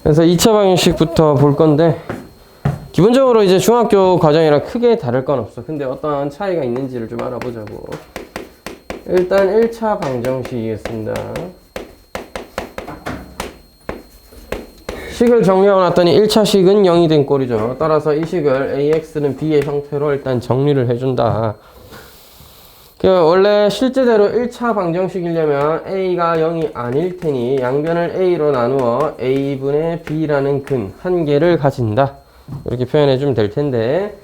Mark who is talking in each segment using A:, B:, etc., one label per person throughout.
A: 그래서 2차 방정식부터 볼 건데, 기본적으로 이제 중학교 과정이랑 크게 다를 건 없어. 근데 어떤 차이가 있는지를 좀 알아보자고. 일단 1차 방정식이겠습니다. 식을 정리하고 났더니 1차 식은 0이 된 꼴이죠. 따라서 이 식을 AX는 B의 형태로 일단 정리를 해준다. 원래 실제대로 1차 방정식이려면 A가 0이 아닐 테니 양변을 A로 나누어 A분의 B라는 근 한 개를 가진다. 이렇게 표현해 주면 될 텐데,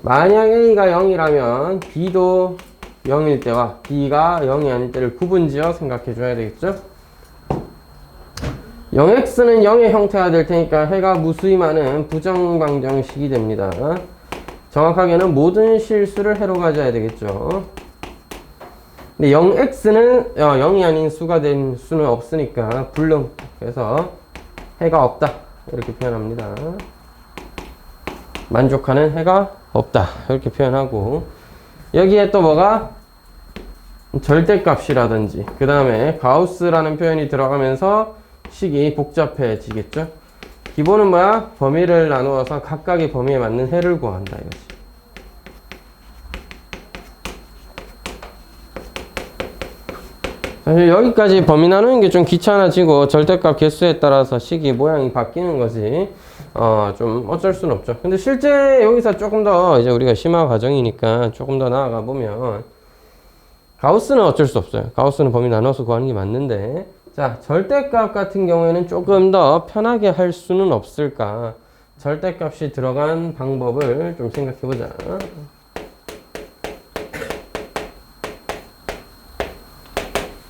A: 만약 A가 0이라면 B도 0일 때와 B가 0이 아닐 때를 구분지어 생각해 줘야 되겠죠? 0x는 0의 형태가 될 테니까 해가 무수히 많은 부정방정식이 됩니다. 정확하게는 모든 실수를 해로 가져야 되겠죠. 근데 0x는 0이 아닌 수가 된 수는 없으니까 불능. 그래서 해가 없다. 이렇게 표현합니다. 만족하는 해가 없다. 이렇게 표현하고, 여기에 또 뭐가? 절대값이라든지, 그 다음에 가우스라는 표현이 들어가면서 식이 복잡해지겠죠? 기본은 뭐야? 범위를 나누어서 각각의 범위에 맞는 해를 구한다 이거지. 사실 여기까지 범위 나누는 게 좀 귀찮아지고 절대값 개수에 따라서 식이 모양이 바뀌는 거지. 좀 어쩔 수는 없죠. 근데 실제 여기서 조금 더 이제 우리가 심화 과정이니까 조금 더 나아가 보면, 가우스는 어쩔 수 없어요. 가우스는 범위 나눠서 구하는 게 맞는데, 자, 절대값 같은 경우에는 조금 더 편하게 할 수는 없을까? 절대값이 들어간 방법을 좀 생각해 보자.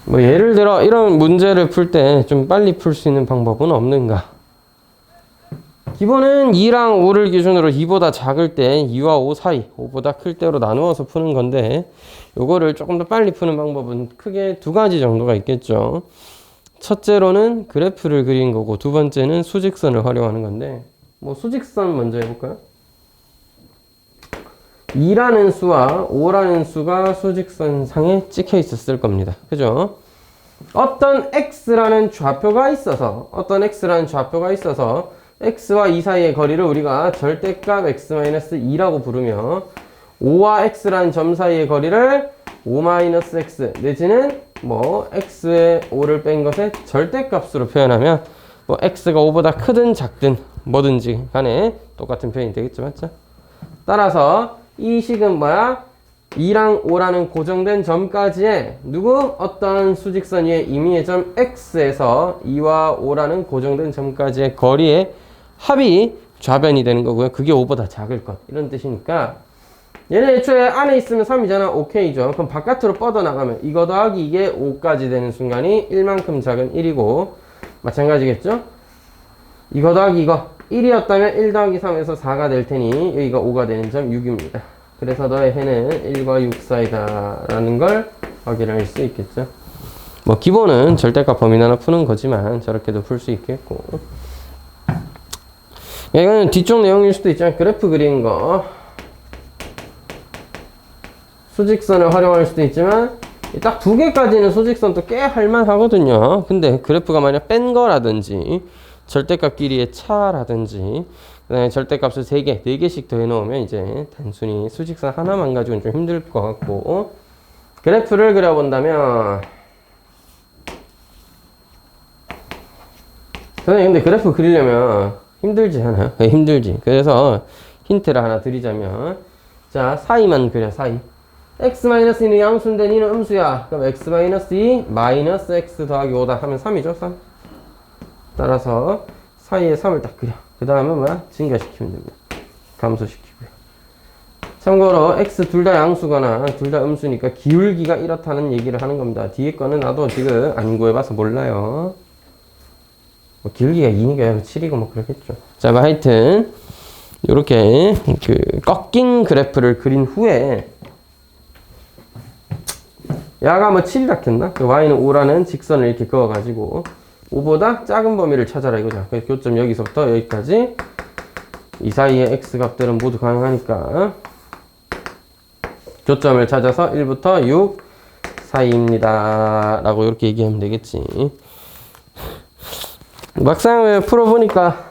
A: 뭐 예를 들어 이런 문제를 풀 때 좀 빨리 풀 수 있는 방법은 없는가? 기본은 2랑 5를 기준으로 2보다 작을 때 2와 5 사이, 5보다 클 때로 나누어서 푸는 건데, 요거를 조금 더 빨리 푸는 방법은 크게 두 가지 정도가 있겠죠. 첫째로는 그래프를 그린 거고, 두 번째는 수직선을 활용하는 건데, 뭐 수직선 먼저 해볼까요? 2라는 수와 5라는 수가 수직선 상에 찍혀 있었을 겁니다. 그죠? 어떤 x라는 좌표가 있어서 x와 2 사이의 거리를 우리가 절대값 x-2라고 부르며, 5와 x라는 점 사이의 거리를 5-x 내지는 뭐 x에 5를 뺀 것의 절대값으로 표현하면, 뭐 x가 5보다 크든 작든 뭐든지 간에 똑같은 표현이 되겠죠. 맞죠? 따라서 이 식은 뭐야? 2랑 5라는 고정된 점까지의 어떤 수직선 위에 임의의 점 x에서 2와 5라는 고정된 점까지의 거리의 합이 좌변이 되는 거고요. 그게 5보다 작을 것, 이런 뜻이니까, 얘는 애초에 안에 있으면 3이잖아. 오케이죠. 그럼 바깥으로 뻗어나가면 이거 더하기 이게 5까지 되는 순간이 1만큼 작은 1이고, 마찬가지겠죠? 이거 더하기 이거 1이었다면 1 더하기 3에서 4가 될 테니 여기가 5가 되는 점 6입니다. 그래서 너의 해는 1과 6 사이다 라는 걸 확인할 수 있겠죠. 뭐 기본은 절대값 범위 나눠 푸는 거지만 저렇게도 풀 수 있겠고, 이거는 뒤쪽 내용일 수도 있지만 그래프 그리는 거, 수직선을 활용할 수도 있지만 딱 두 개까지는 수직선도 꽤 할만하거든요. 근데 그래프가 만약 뺀 거라든지 절대값 길이의 차라든지, 그다음에 절대값을 3개, 4개씩 더 해놓으면 이제 단순히 수직선 하나만 가지고는 좀 힘들 것 같고, 그래프를 그려본다면, 선생님 근데 그래프 그리려면 힘들지 않아요? 네, 힘들지. 그래서 힌트를 하나 드리자면, 자, 사이만 그려, 사이. x-2는 양수인데 2는 음수야. 그럼 x-2 마이너스 x 더하기 5다 하면 3이죠, 3. 따라서 사이에 3을 딱 그려. 그 다음에 뭐야? 증가시키면 됩니다. 감소시키고요. 참고로 x 둘 다 양수거나 둘 다 음수니까 기울기가 이렇다는 얘기를 하는 겁니다. 뒤에 거는 나도 지금 안 구해봐서 몰라요. 뭐 기울기가 2니까 7이고 뭐 그렇겠죠. 자, 뭐 하여튼 요렇게 그 꺾인 그래프를 그린 후에, 야가 뭐 7이라 했나? 그 y는 5라는 직선을 이렇게 그어가지고 5보다 작은 범위를 찾아라 이거죠. 그래서 교점 여기서부터 여기까지 이 사이의 x 값들은 모두 가능하니까 교점을 찾아서 1부터 6 사이입니다 라고 이렇게 얘기하면 되겠지. 막상 왜 풀어보니까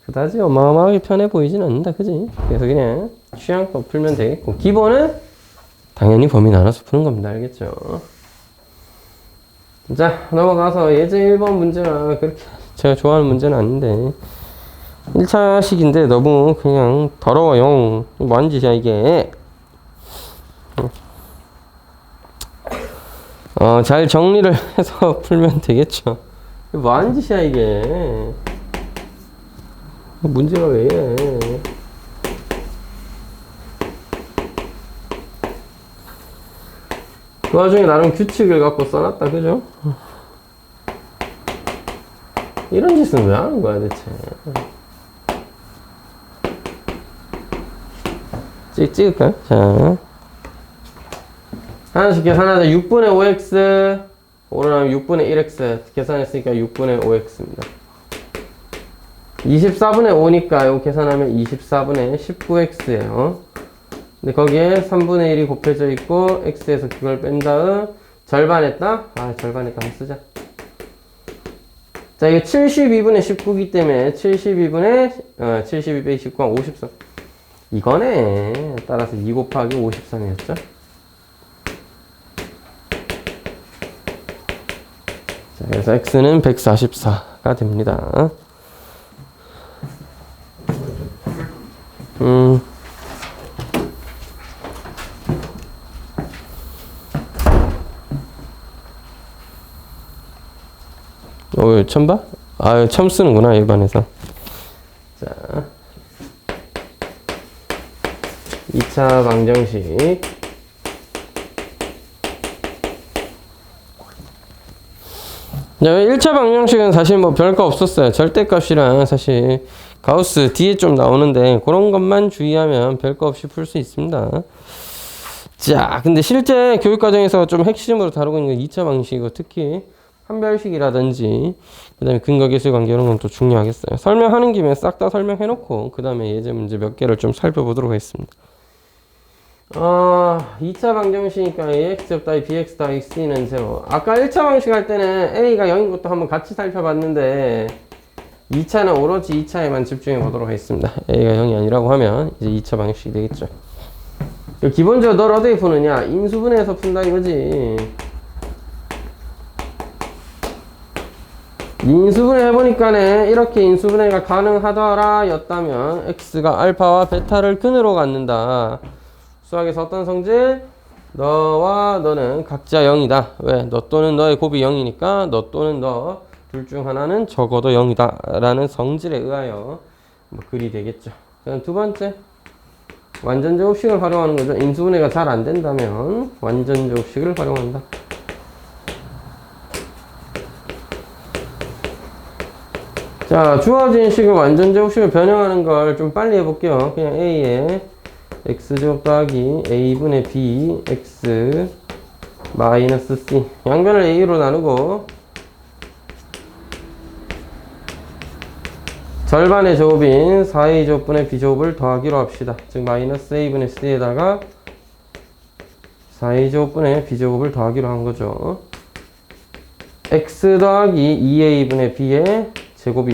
A: 그다지 어마어마하게 편해 보이진 않는다, 그지? 그래서 그냥 취향껏 풀면 되겠고, 기본은 당연히 범위 나눠서 푸는 겁니다. 알겠죠? 자, 넘어가서 예제 1번 문제가 그렇게 제가 좋아하는 문제는 아닌데 1차식인데 너무 그냥 더러워요. 뭐 하는 짓이야 이게. 잘 정리를 해서 풀면 되겠죠. 뭐 하는 짓이야 이게. 문제가 왜 이래. 그 와중에 나름 규칙을 갖고 써놨다, 그죠? 이런 짓은 왜 하는 거야 대체. 찍을까요? 자, 하나씩 계산하자. 6분의 5x 오르나면 6분의 1x 계산했으니까 6분의 5x입니다. 24분의 5니까 이거 계산하면 24분의 19x예요. 근데 거기에 3분의 1이 곱해져 있고 x에서 그걸 뺀 다음 절반했다? 절반했다 한번 쓰자. 자, 이거 72분의 19이기 때문에 72분의 72 빼기 19가 53. 이거네. 따라서 2 곱하기 53이었죠. 자, 그래서 x는 144가 됩니다. 처음 봐? 처음 쓰는구나, 일반에서. 자, 2차 방정식. 자, 1차 방정식은 사실 뭐 별거 없었어요. 절대값이랑 사실 가우스 뒤에 좀 나오는데 그런 것만 주의하면 별거 없이 풀 수 있습니다. 자, 근데 실제 교육과정에서 좀 핵심으로 다루고 있는 건 2차 방식이고, 특히 판별식이라든지 그 다음에 근거계수관계 이런 건 또 중요하겠어요. 설명하는 김에 싹 다 설명해 놓고 그 다음에 예제 문제 몇 개를 좀 살펴보도록 하겠습니다. 2차 방정식이니까 ax 더하기 bx 더하기 c는 0. 아까 1차 방식 할 때는 a가 0인 것도 한번 같이 살펴봤는데 2차는 오로지 2차에만 집중해 보도록 하겠습니다. a가 0이 아니라고 하면 이제 2차 방식이 되겠죠. 기본적으로 널 어떻게 푸느냐? 인수분해해서 푼다 이거지. 인수분해 해보니까는 이렇게 인수분해가 가능하더라 였다면 x가 알파와 베타를 근으로 갖는다. 수학에서 어떤 성질? 너와 너는 각자 0이다. 왜? 너 또는 너의 곱이 0이니까 너 또는 너 둘 중 하나는 적어도 0이다 라는 성질에 의하여 뭐 글이 되겠죠. 그럼 두 번째, 완전제곱식을 활용하는 거죠. 인수분해가 잘 안 된다면 완전제곱식을 활용한다. 자, 주어진 식을 완전제곱식을 변형하는 걸 좀 빨리 해볼게요. 그냥 a에 x제곱 더하기 a분의 b x 마이너스 c, 양변을 a로 나누고 절반의 제곱인 4a 제곱분의 b 제곱을 더하기로 합시다. 즉 마이너스 a분의 c에다가 4a 제곱분의 b 제곱을 더하기로 한 거죠. x 더하기 2a분의 b의 제곱이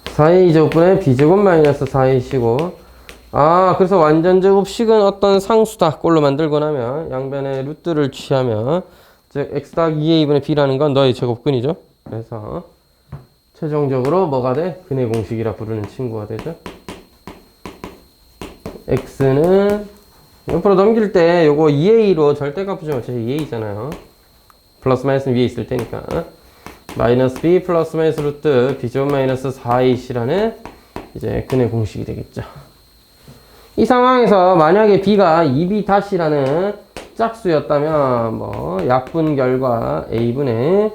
A: 4a 제곱분의 b제곱 마이너스 4ac이고, 그래서 완전제곱식은 어떤 상수다 꼴로 만들고 나면 양변의 루트를 취하면, 즉 x 더하기 2a분의 b라는 건 너의 제곱근이죠. 그래서 최종적으로 뭐가 돼? 근의 공식이라 부르는 친구가 되죠. x는 옆으로 넘길 때 요거 2a로 절대값 붙이면 어차피 2a잖아요. 플러스 마이너스는 위에 있을 테니까 마이너스 b 플러스 마이너스 루트 b제곱 마이너스 4ac라는 이제 근의 공식이 되겠죠. 이 상황에서 만약에 b가 2b 다시라는 짝수였다면 뭐 약분 결과 a분의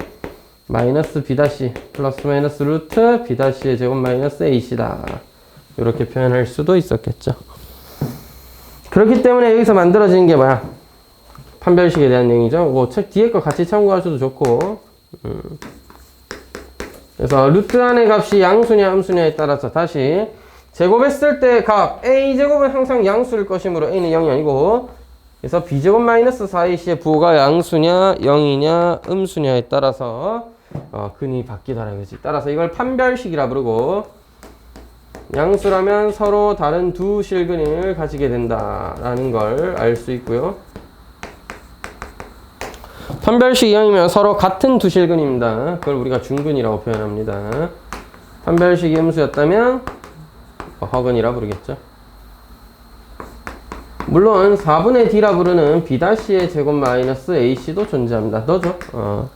A: 마이너스 b 다시 플러스 마이너스 루트 b 다시의 제곱 마이너스 ac다, 이렇게 표현할 수도 있었겠죠. 그렇기 때문에 여기서 만들어지는 게 뭐야? 판별식에 대한 내용이죠. 뭐 책 뒤에 거 같이 참고하셔도 좋고, 그래서 루트 안의 값이 양수냐 함수냐에 따라서 다시 제곱했을 때 값 a제곱은 항상 양수일 것이므로 a는 0이 아니고 그래서 b제곱 마이너스 4ac의 부호가 양수냐 0이냐 음수냐에 따라서 근이 바뀌더라. 그치? 따라서 이걸 판별식이라 부르고, 양수라면 서로 다른 두 실근을 가지게 된다라는 걸 알 수 있고요. 판별식 0이면 서로 같은 두 실근입니다. 그걸 우리가 중근이라고 표현합니다. 판별식이 음수였다면 허근이라 부르겠죠. 물론 4분의 D라 부르는 B-의 제곱 마이너스 AC도 존재합니다. 너죠?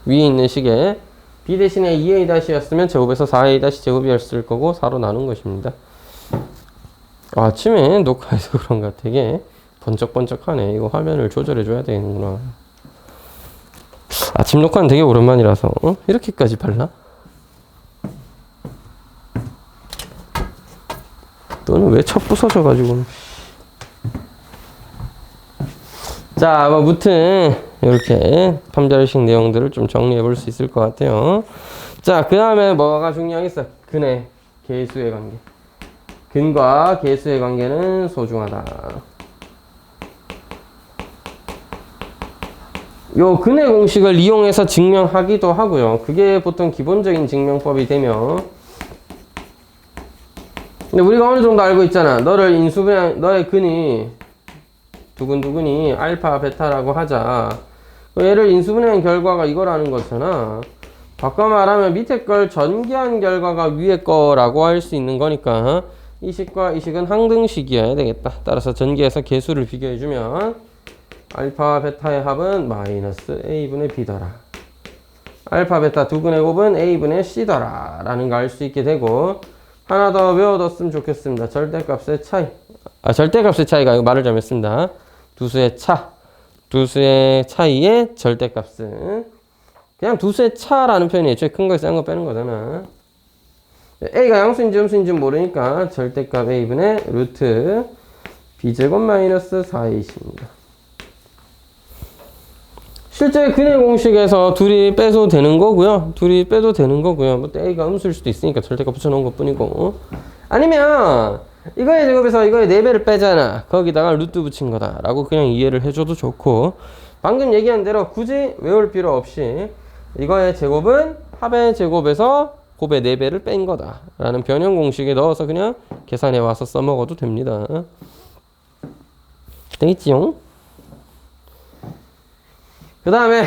A: 위에 있는 식에 B 대신에 2A-였으면 제곱에서 4A- 제곱이었을 거고 4로 나눈 것입니다. 아침에 녹화해서 그런가 되게 번쩍번쩍하네. 이거 화면을 조절해 줘야 되는구나. 아침 녹화는 되게 오랜만이라서 이렇게까지 발라? 너는 왜 첫 부서져가지고. 자, 뭐 무튼 이렇게 판별식 내용들을 좀 정리해 볼 수 있을 것 같아요. 자, 그 다음에 뭐가 중요하겠어? 근의 개수의 관계. 근과 개수의 관계는 소중하다. 요 근의 공식을 이용해서 증명하기도 하고요. 그게 보통 기본적인 증명법이 되며, 근데 우리가 어느 정도 알고 있잖아. 너를 인수분해, 너의 근이 두근두근이 알파 베타라고 하자. 얘를 인수분해한 결과가 이거라는 거잖아. 바꿔 말하면 밑에 걸 전개한 결과가 위에 거라고 할 수 있는 거니까 이 식과 이 식은 항등식이어야 되겠다. 따라서 전개해서 개수를 비교해주면 알파 베타의 합은 마이너스 A분의 B더라. 알파 베타 두 근의 곱은 A분의 C더라 라는 거 알 수 있게 되고, 하나 더 외워뒀으면 좋겠습니다. 절대값의 차이. 절대값의 차이가 이거 말을 잘못했습니다. 두수의 차. 두수의 차이의 절대값은 그냥 두수의 차라는 표현이 애초에 큰 거 싼 거 빼는 거잖아. A가 양수인지 음수인지 모르니까 절대값 A분의 루트 B제곱 마이너스 4A입니다. 실제 근의 공식에서 둘이 빼도 되는 거고요. 둘이 빼도 되는 거고요. 뭐 A가 음수일 수도 있으니까 절대값 붙여놓은 것 뿐이고. 아니면 이거의 제곱에서 이거의 4배를 빼잖아. 거기다가 루트 붙인 거다 라고 그냥 이해를 해줘도 좋고, 방금 얘기한 대로 굳이 외울 필요 없이 이거의 제곱은 합의 제곱에서 곱의 4배를 뺀 거다 라는 변형 공식에 넣어서 그냥 계산해 와서 써먹어도 됩니다. 되겠지요? 그 다음에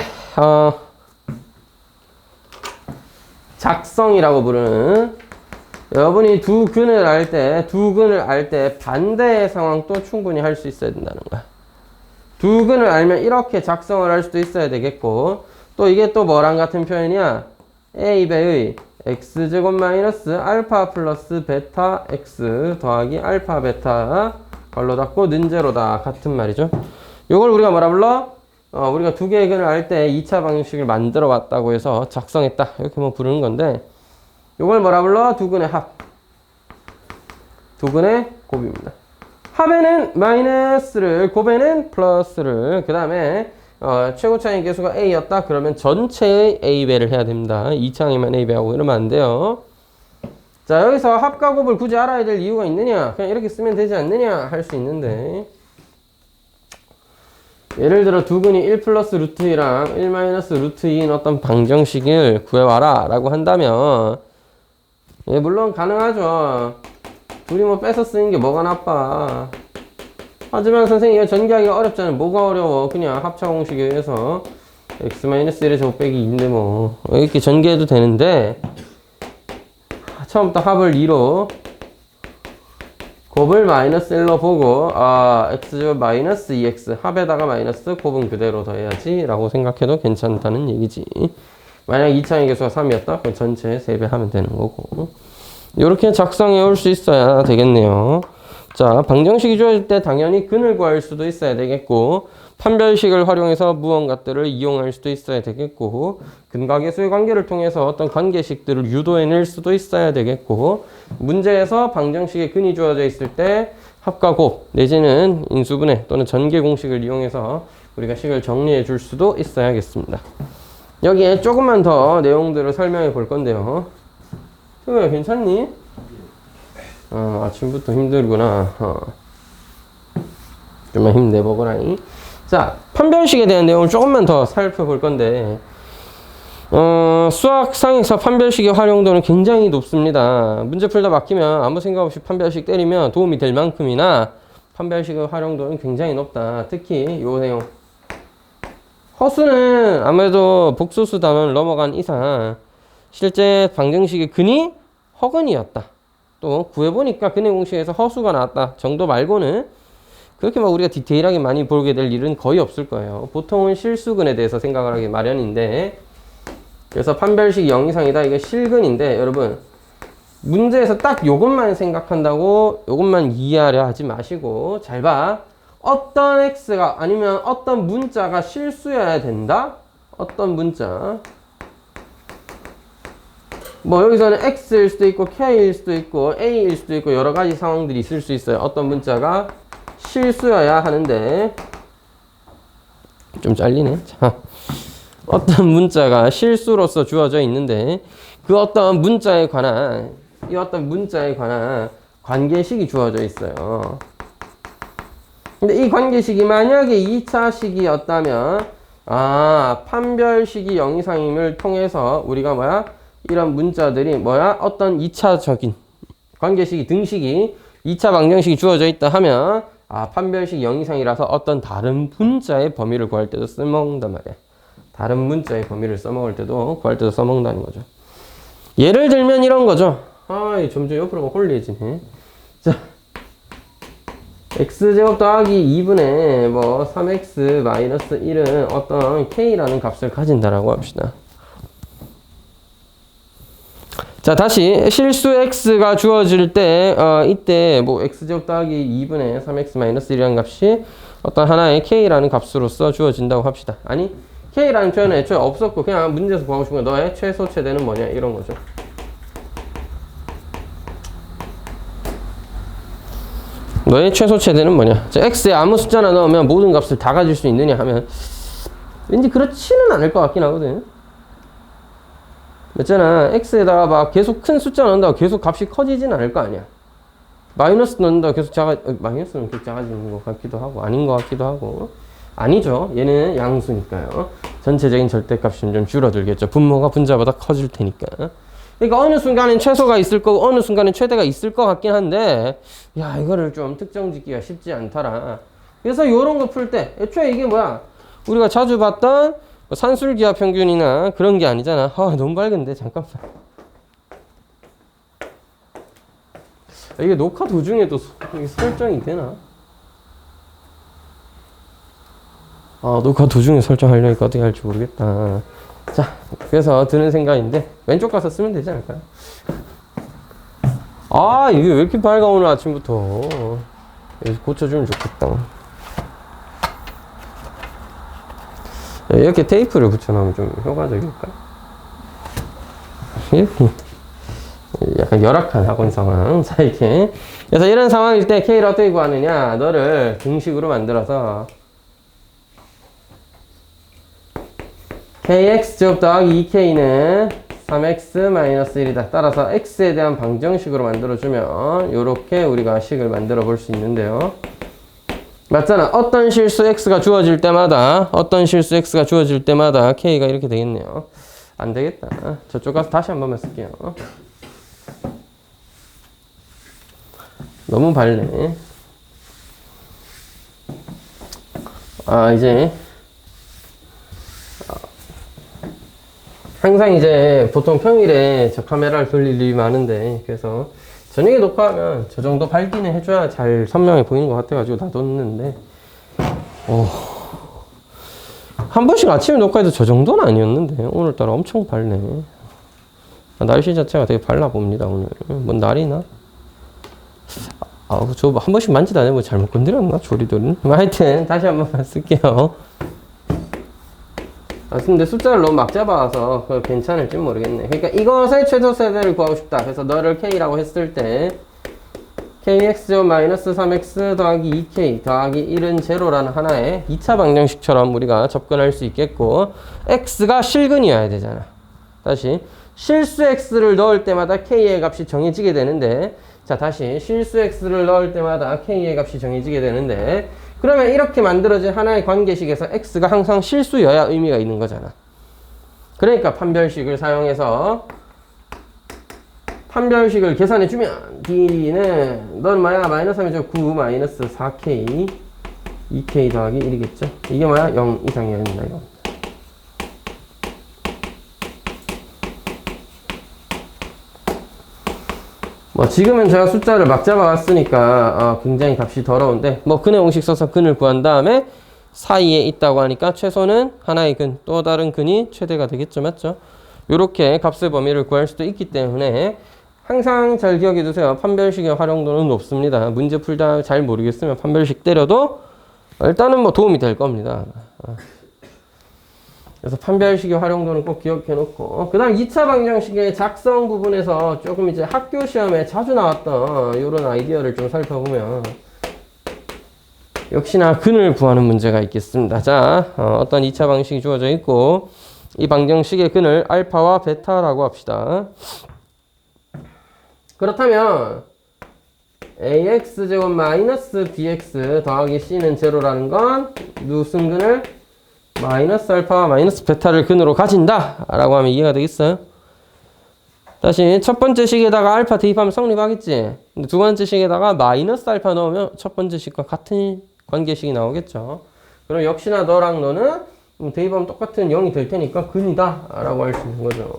A: 작성이라고 부르는, 여러분이 두 근을 알 때 반대의 상황도 충분히 할 수 있어야 된다는 거야. 두 근을 알면 이렇게 작성을 할 수도 있어야 되겠고, 또 이게 또 뭐랑 같은 표현이야? A배의 x제곱 마이너스 알파 플러스 베타 x 더하기 알파 베타 걸로 닫고 는제로다 같은 말이죠. 요걸 우리가 뭐라 불러? 우리가 두 개의 근을 알 때 2차 방식을 만들어 왔다고 해서 작성했다 이렇게 뭐 부르는 건데, 요걸 뭐라 불러? 두 근의 합. 두 근의 곱입니다. 합에는 마이너스를, 곱에는 플러스를, 그 다음에 최고 차이 계수가 A였다 그러면 전체의 A배를 해야 됩니다. 2차항에만 A배하고 이러면 안 돼요. 자, 여기서 합과 곱을 굳이 알아야 될 이유가 있느냐? 그냥 이렇게 쓰면 되지 않느냐? 할 수 있는데, 예를 들어 두 근이 1 플러스 루트 2랑 1 마이너스 루트 2인 어떤 방정식을 구해와라 라고 한다면, 예, 물론 가능하죠. 둘이 뭐 뺏어 쓰는 게 뭐가 나빠. 하지만 선생님 이거 전개하기가 어렵잖아요. 뭐가 어려워. 그냥 합차 공식에 의해서 x-1의 제곱 빼기 2인데 뭐 이렇게 전개해도 되는데, 처음부터 합을 2로 곱을 마이너스 1로 보고 x제곱 마이너스 2x 합에다가 마이너스 곱은 그대로 더해야지 라고 생각해도 괜찮다는 얘기지. 만약 2차의 개수가 3이었다? 그럼 전체 3배 하면 되는 거고. 이렇게 작성해 올 수 있어야 되겠네요. 자, 방정식이 주어질 때 당연히 근을 구할 수도 있어야 되겠고, 판별식을 활용해서 무언가들을 이용할 수도 있어야 되겠고, 근과 계수의 관계를 통해서 어떤 관계식들을 유도해낼 수도 있어야 되겠고, 문제에서 방정식에 근이 주어져 있을 때 합과 곱 내지는 인수분해 또는 전개 공식을 이용해서 우리가 식을 정리해 줄 수도 있어야겠습니다. 여기에 조금만 더 내용들을 설명해 볼 건데요. 승우야 괜찮니? 아침부터 힘들구나. 좀만 힘내보거라니. 자, 판별식에 대한 내용을 조금만 더 살펴볼 건데, 수학상에서 판별식의 활용도는 굉장히 높습니다. 문제 풀다 막히면 아무 생각 없이 판별식 때리면 도움이 될 만큼이나 판별식의 활용도는 굉장히 높다. 특히 요 내용. 허수는 아무래도 복소수 단원을 넘어간 이상 실제 방정식의 근이 허근이었다. 또 구해보니까 근의 공식에서 허수가 나왔다 정도 말고는 그렇게 막 우리가 디테일하게 많이 보게 될 일은 거의 없을 거예요. 보통은 실수근에 대해서 생각을 하기 마련인데, 그래서 판별식 0 이상이다. 이게 실근인데, 여러분 문제에서 딱 요것만 생각한다고 요것만 이해하려 하지 마시고 잘 봐. 어떤 x가 아니면 어떤 문자가 실수여야 된다? 어떤 문자, 뭐 여기서는 x일 수도 있고 k일 수도 있고 a일 수도 있고 여러 가지 상황들이 있을 수 있어요. 어떤 문자가 실수여야 하는데, 좀 잘리네. 자, 어떤 문자가 실수로서 주어져 있는데 그 어떤 문자에 관한 이 어떤 문자에 관한 관계식이 주어져 있어요. 근데 이 관계식이 만약에 2차식이었다면 판별식이 0 이상임을 통해서 우리가 뭐야? 이런 문자들이 뭐야? 어떤 2차적인 관계식이 등식이 2차 방정식이 주어져 있다 하면 판별식 0 이상이라서 어떤 다른 문자의 범위를 구할 때도 써먹는단 말이야. 다른 문자의 범위를 써먹을 때도 구할 때도 써먹는다는 거죠. 예를 들면 이런 거죠. 점점 옆으로 홀리해지네. 자, x제곱 더하기 2분의 뭐 3x 마이너스 1은 어떤 k라는 값을 가진다라고 합시다. 자, 다시 실수 x가 주어질 때 이때 뭐 x제곱 더하기 2분의 3x 마이너스 1이라는 값이 어떤 하나의 k라는 값으로서 주어진다고 합시다. 아니 k라는 표현은 애초에 없었고 그냥 문제에서 구하고 싶은 건 너의 최소 최대는 뭐냐 이런 거죠. 너의 최소 최대는 뭐냐. 자, x에 아무 숫자나 넣으면 모든 값을 다 가질 수 있느냐 하면 왠지 그렇지는 않을 것 같긴 하거든. 맞잖아. x에다가 막 계속 큰 숫자 넣는다고 계속 값이 커지진 않을 거 아니야. 마이너스 넣는다고 계속 마이너스는 계속 작아지는 것 같기도 하고 아닌 것 같기도 하고. 아니죠. 얘는 양수니까요. 전체적인 절대값이 좀 줄어들겠죠. 분모가 분자보다 커질 테니까. 그러니까 어느 순간엔 최소가 있을 거고 어느 순간엔 최대가 있을 것 같긴 한데, 야, 이거를 좀 특정 짓기가 쉽지 않더라. 그래서 요런 거 풀 때 애초에 이게 뭐야? 우리가 자주 봤던 산술기하 평균이나 그런 게 아니잖아. 너무 밝은데 잠깐만. 이게 녹화 도중에도 설정이 되나? 녹화 도중에 설정하려니까 어떻게 할지 모르겠다. 자, 그래서 드는 생각인데 왼쪽 가서 쓰면 되지 않을까요? 이게 왜 이렇게 밝아 오늘 아침부터. 여기서 고쳐주면 좋겠다. 이렇게 테이프를 붙여놓으면 좀 효과적일까? 약간 열악한 학원 상황. 자, 이렇게. 그래서 이런 상황일 때 K를 어떻게 구하느냐? 너를 등식으로 만들어서 KX제곱 더하기 2K는 3X-1이다. 따라서 X에 대한 방정식으로 만들어주면 요렇게 우리가 식을 만들어 볼 수 있는데요. 맞잖아. 어떤 실수 x가 주어질 때마다 k가 이렇게 되겠네요. 안 되겠다. 저쪽 가서 다시 한 번만 쓸게요. 너무 밝네. 이제 항상 이제 보통 평일에 저 카메라를 돌릴 일이 많은데, 그래서 저녁에 녹화하면 저 정도 밝기는 해줘야 잘 선명해 보이는 것 같아가지고 놔뒀는데, 한 번씩 아침에 녹화해도 저 정도는 아니었는데 오늘따라 엄청 밝네. 날씨 자체가 되게 밝아 봅니다. 오늘 뭔 날이나? 저 한 번씩 만지도 안 해보고 잘못 건드렸나? 조리돌은? 하여튼 다시 한 번만 쓸게요. 근데 숫자를 너무 막 잡아서 그거 괜찮을지 모르겠네. 그러니까 이것의 최소 세대를 구하고 싶다. 그래서 너를 K라고 했을 때 KX제곱 마이너스 3X 더하기 2K 더하기 1은 제로라는 하나의 2차 방정식처럼 우리가 접근할 수 있겠고, X가 실근이어야 되잖아. 다시 실수 X를 넣을 때마다 K의 값이 정해지게 되는데, 자, 다시 실수 X를 넣을 때마다 K의 값이 정해지게 되는데, 그러면 이렇게 만들어진 하나의 관계식에서 x가 항상 실수여야 의미가 있는 거잖아. 그러니까 판별식을 사용해서 판별식을 계산해 주면 d는 넌 뭐야? 마이너스 하면 9 마이너스 4k 2k 더하기 1이겠죠. 이게 뭐야? 0 이상이어야 된다 이거. 뭐 지금은 제가 숫자를 막 잡아왔으니까 굉장히 값이 더러운데 뭐 근의 공식 써서 근을 구한 다음에 사이에 있다고 하니까 최소는 하나의 근, 또 다른 근이 최대가 되겠죠. 맞죠? 요렇게 값의 범위를 구할 수도 있기 때문에 항상 잘 기억해 두세요. 판별식의 활용도는 높습니다. 문제 풀다 잘 모르겠으면 판별식 때려도 일단은 뭐 도움이 될 겁니다. 그래서 판별식의 활용도는 꼭 기억해 놓고, 그 다음 2차 방정식의 작성 부분에서 조금 이제 학교 시험에 자주 나왔던 이런 아이디어를 좀 살펴보면 역시나 근을 구하는 문제가 있겠습니다. 자, 어떤 2차 방식이 주어져 있고 이 방정식의 근을 알파와 베타라고 합시다. 그렇다면 ax제곱 마이너스 bx 더하기 c는 제로라는 건 무슨 근을? 마이너스 알파와 마이너스 베타를 근으로 가진다 라고 하면 이해가 되겠어요? 다시 첫 번째 식에다가 알파 대입하면 성립하겠지. 근데 두 번째 식에다가 마이너스 알파 넣으면 첫 번째 식과 같은 관계식이 나오겠죠. 그럼 역시나 너랑 너는 대입하면 똑같은 0이 될 테니까 근이다 라고 할 수 있는 거죠.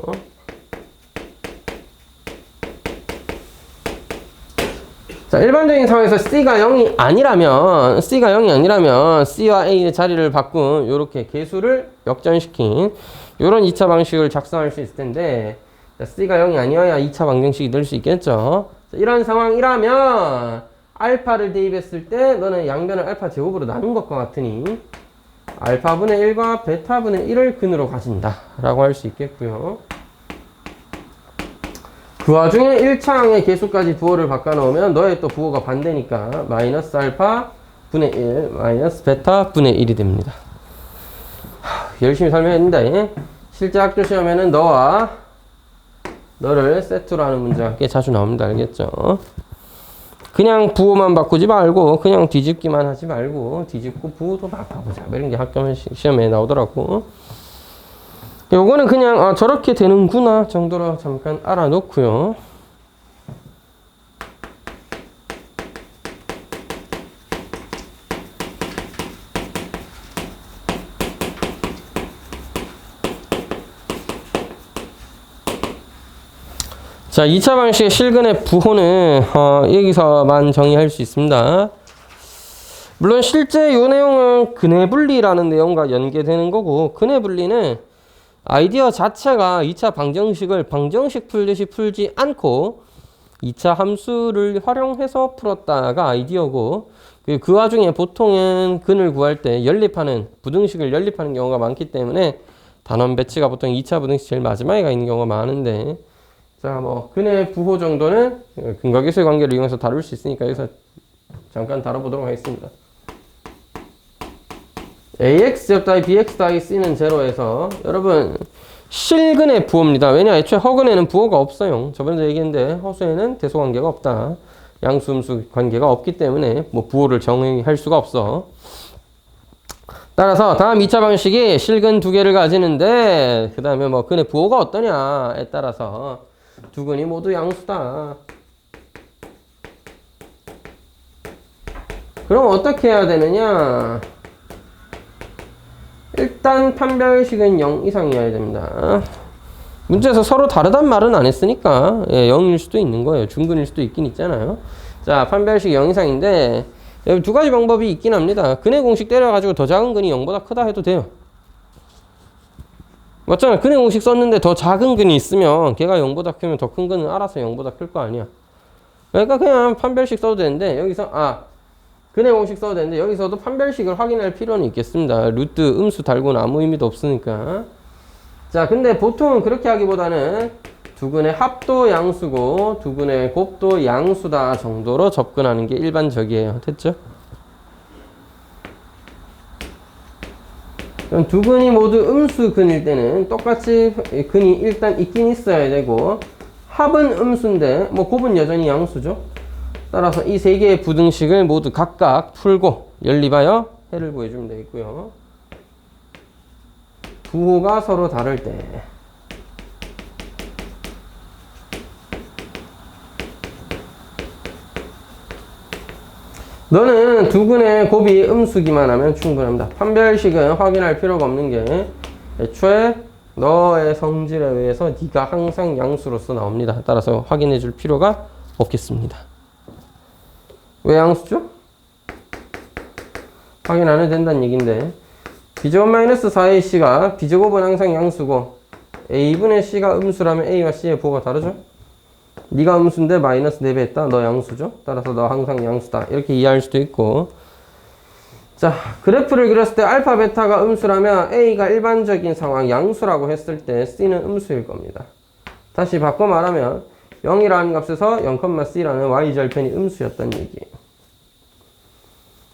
A: 자, 일반적인 상황에서 C가 0이 아니라면 C와 A의 자리를 바꾼 요렇게 개수를 역전시킨 요런 2차 방식을 작성할 수 있을 텐데, 자, C가 0이 아니어야 2차 방정식이 될 수 있겠죠. 자, 이런 상황이라면 알파를 대입했을 때 너는 양변을 알파 제곱으로 나눈 것과 같으니 알파분의 1과 베타분의 1을 근으로 가진다 라고 할 수 있겠고요. 그 와중에 1차항의 개수까지 부호를 바꿔놓으면 너의 또 부호가 반대니까 마이너스 알파 분의 1 마이너스 베타 분의 1이 됩니다. 열심히 설명했는데 실제 학교 시험에는 너를 세트로 하는 문제가 꽤 자주 나옵니다. 알겠죠? 그냥 부호만 바꾸지 말고 그냥 뒤집기만 하지 말고 뒤집고 부호도 바꿔보자 이런 게 학교 시험에 나오더라고. 요거는 그냥 저렇게 되는구나 정도로 잠깐 알아놓고요. 자, 2차 방식의 실근의 부호는 여기서만 정의할 수 있습니다. 물론 실제 이 내용은 근의 분리라는 내용과 연계되는 거고, 근의 분리는 아이디어 자체가 2차 방정식을 방정식 풀듯이 풀지 않고 2차 함수를 활용해서 풀었다가 아이디어고, 그 와중에 보통은 근을 구할 때 부등식을 연립하는 경우가 많기 때문에 단원 배치가 보통 2차 부등식 제일 마지막에 가 있는 경우가 많은데, 자, 뭐 근의 부호 정도는 근각계수의 관계를 이용해서 다룰 수 있으니까 여기서 잠깐 다뤄보도록 하겠습니다. ax 제곱 더하기 bx 더하기 c는 제로에서 여러분 실근의 부호입니다. 왜냐? 애초에 허근에는 부호가 없어요. 저번에도 얘기했는데 허수에는 대소관계가 없다. 양수음수 관계가 없기 때문에 뭐 부호를 정의할 수가 없어. 따라서 다음 2차 방식이 실근 두 개를 가지는데 그 다음에 뭐 근의 부호가 어떠냐에 따라서 두 근이 모두 양수다. 그럼 어떻게 해야 되느냐? 일단 판별식은 0 이상이어야 됩니다. 문제에서 서로 다르단 말은 안 했으니까 0일 수도 있는 거예요. 중근일 수도 있긴 있잖아요. 자, 판별식 0 이상인데 여기 두 가지 방법이 있긴 합니다. 근의 공식 때려가지고 더 작은 근이 0보다 크다 해도 돼요. 맞잖아. 근의 공식 썼는데 더 작은 근이 있으면 걔가 0보다 크면 더 큰 근은 알아서 0보다 클 거 아니야. 그러니까 그냥 판별식 써도 되는데 여기서 근의 공식 써도 되는데 여기서도 판별식을 확인할 필요는 있겠습니다. 루트 음수 달고는 아무 의미도 없으니까. 자, 근데 보통은 그렇게 하기보다는 두 근의 합도 양수고 두 근의 곱도 양수다 정도로 접근하는 게 일반적이에요. 됐죠? 그럼 두 근이 모두 음수 근일 때는 똑같이 근이 일단 있긴 있어야 되고, 합은 음수인데 뭐 곱은 여전히 양수죠. 따라서 이 세 개의 부등식을 모두 각각 풀고 연립하여 해를 구해주면 되겠고요. 부호가 서로 다를 때 너는 두근의 곱이 음수기만 하면 충분합니다. 판별식은 확인할 필요가 없는 게 애초에 너의 성질에 의해서 네가 항상 양수로서 나옵니다. 따라서 확인해 줄 필요가 없겠습니다. 왜 양수죠? 확인 안 해도 된다는 얘기인데 B제곱 마이너스 4a c가 B제곱은 항상 양수고 A분의 C가 음수라면 A와 C의 부호가 다르죠? 네가 음수인데 마이너스 4배 했다. 너 양수죠? 따라서 너 항상 양수다. 이렇게 이해할 수도 있고 자 그래프를 그렸을 때 알파 베타가 음수라면 A가 일반적인 상황 양수라고 했을 때 C는 음수일 겁니다. 다시 바꿔 말하면 0이라는 값에서 0,C라는 Y절편이 음수였다는 얘기예요.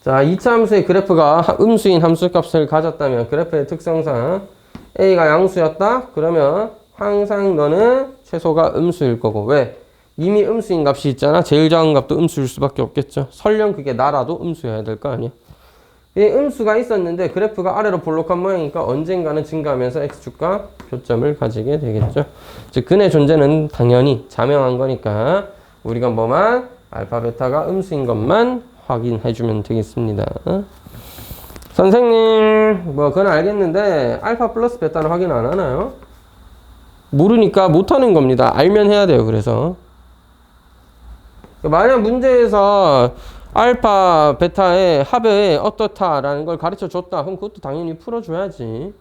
A: 자 2차 함수의 그래프가 음수인 함수값을 가졌다면 그래프의 특성상 A가 양수였다? 그러면 항상 너는 최소가 음수일 거고 왜? 이미 음수인 값이 있잖아. 제일 작은 값도 음수일 수밖에 없겠죠. 설령 그게 나라도 음수여야 될 거 아니야. 이 음수가 있었는데 그래프가 아래로 볼록한 모양이니까 언젠가는 증가하면서 x축과 교점을 가지게 되겠죠. 즉 근의 존재는 당연히 자명한 거니까 우리가 뭐만 알파 베타가 음수인 것만 확인해 주면 되겠습니다. 선생님 뭐 그건 알겠는데 알파 플러스 베타는 확인 안 하나요? 모르니까 못하는 겁니다. 알면 해야 돼요. 그래서 만약 문제에서 알파 베타의 합에 어떻다라는 걸 가르쳐 줬다. 그럼 그것도 당연히 풀어줘야지.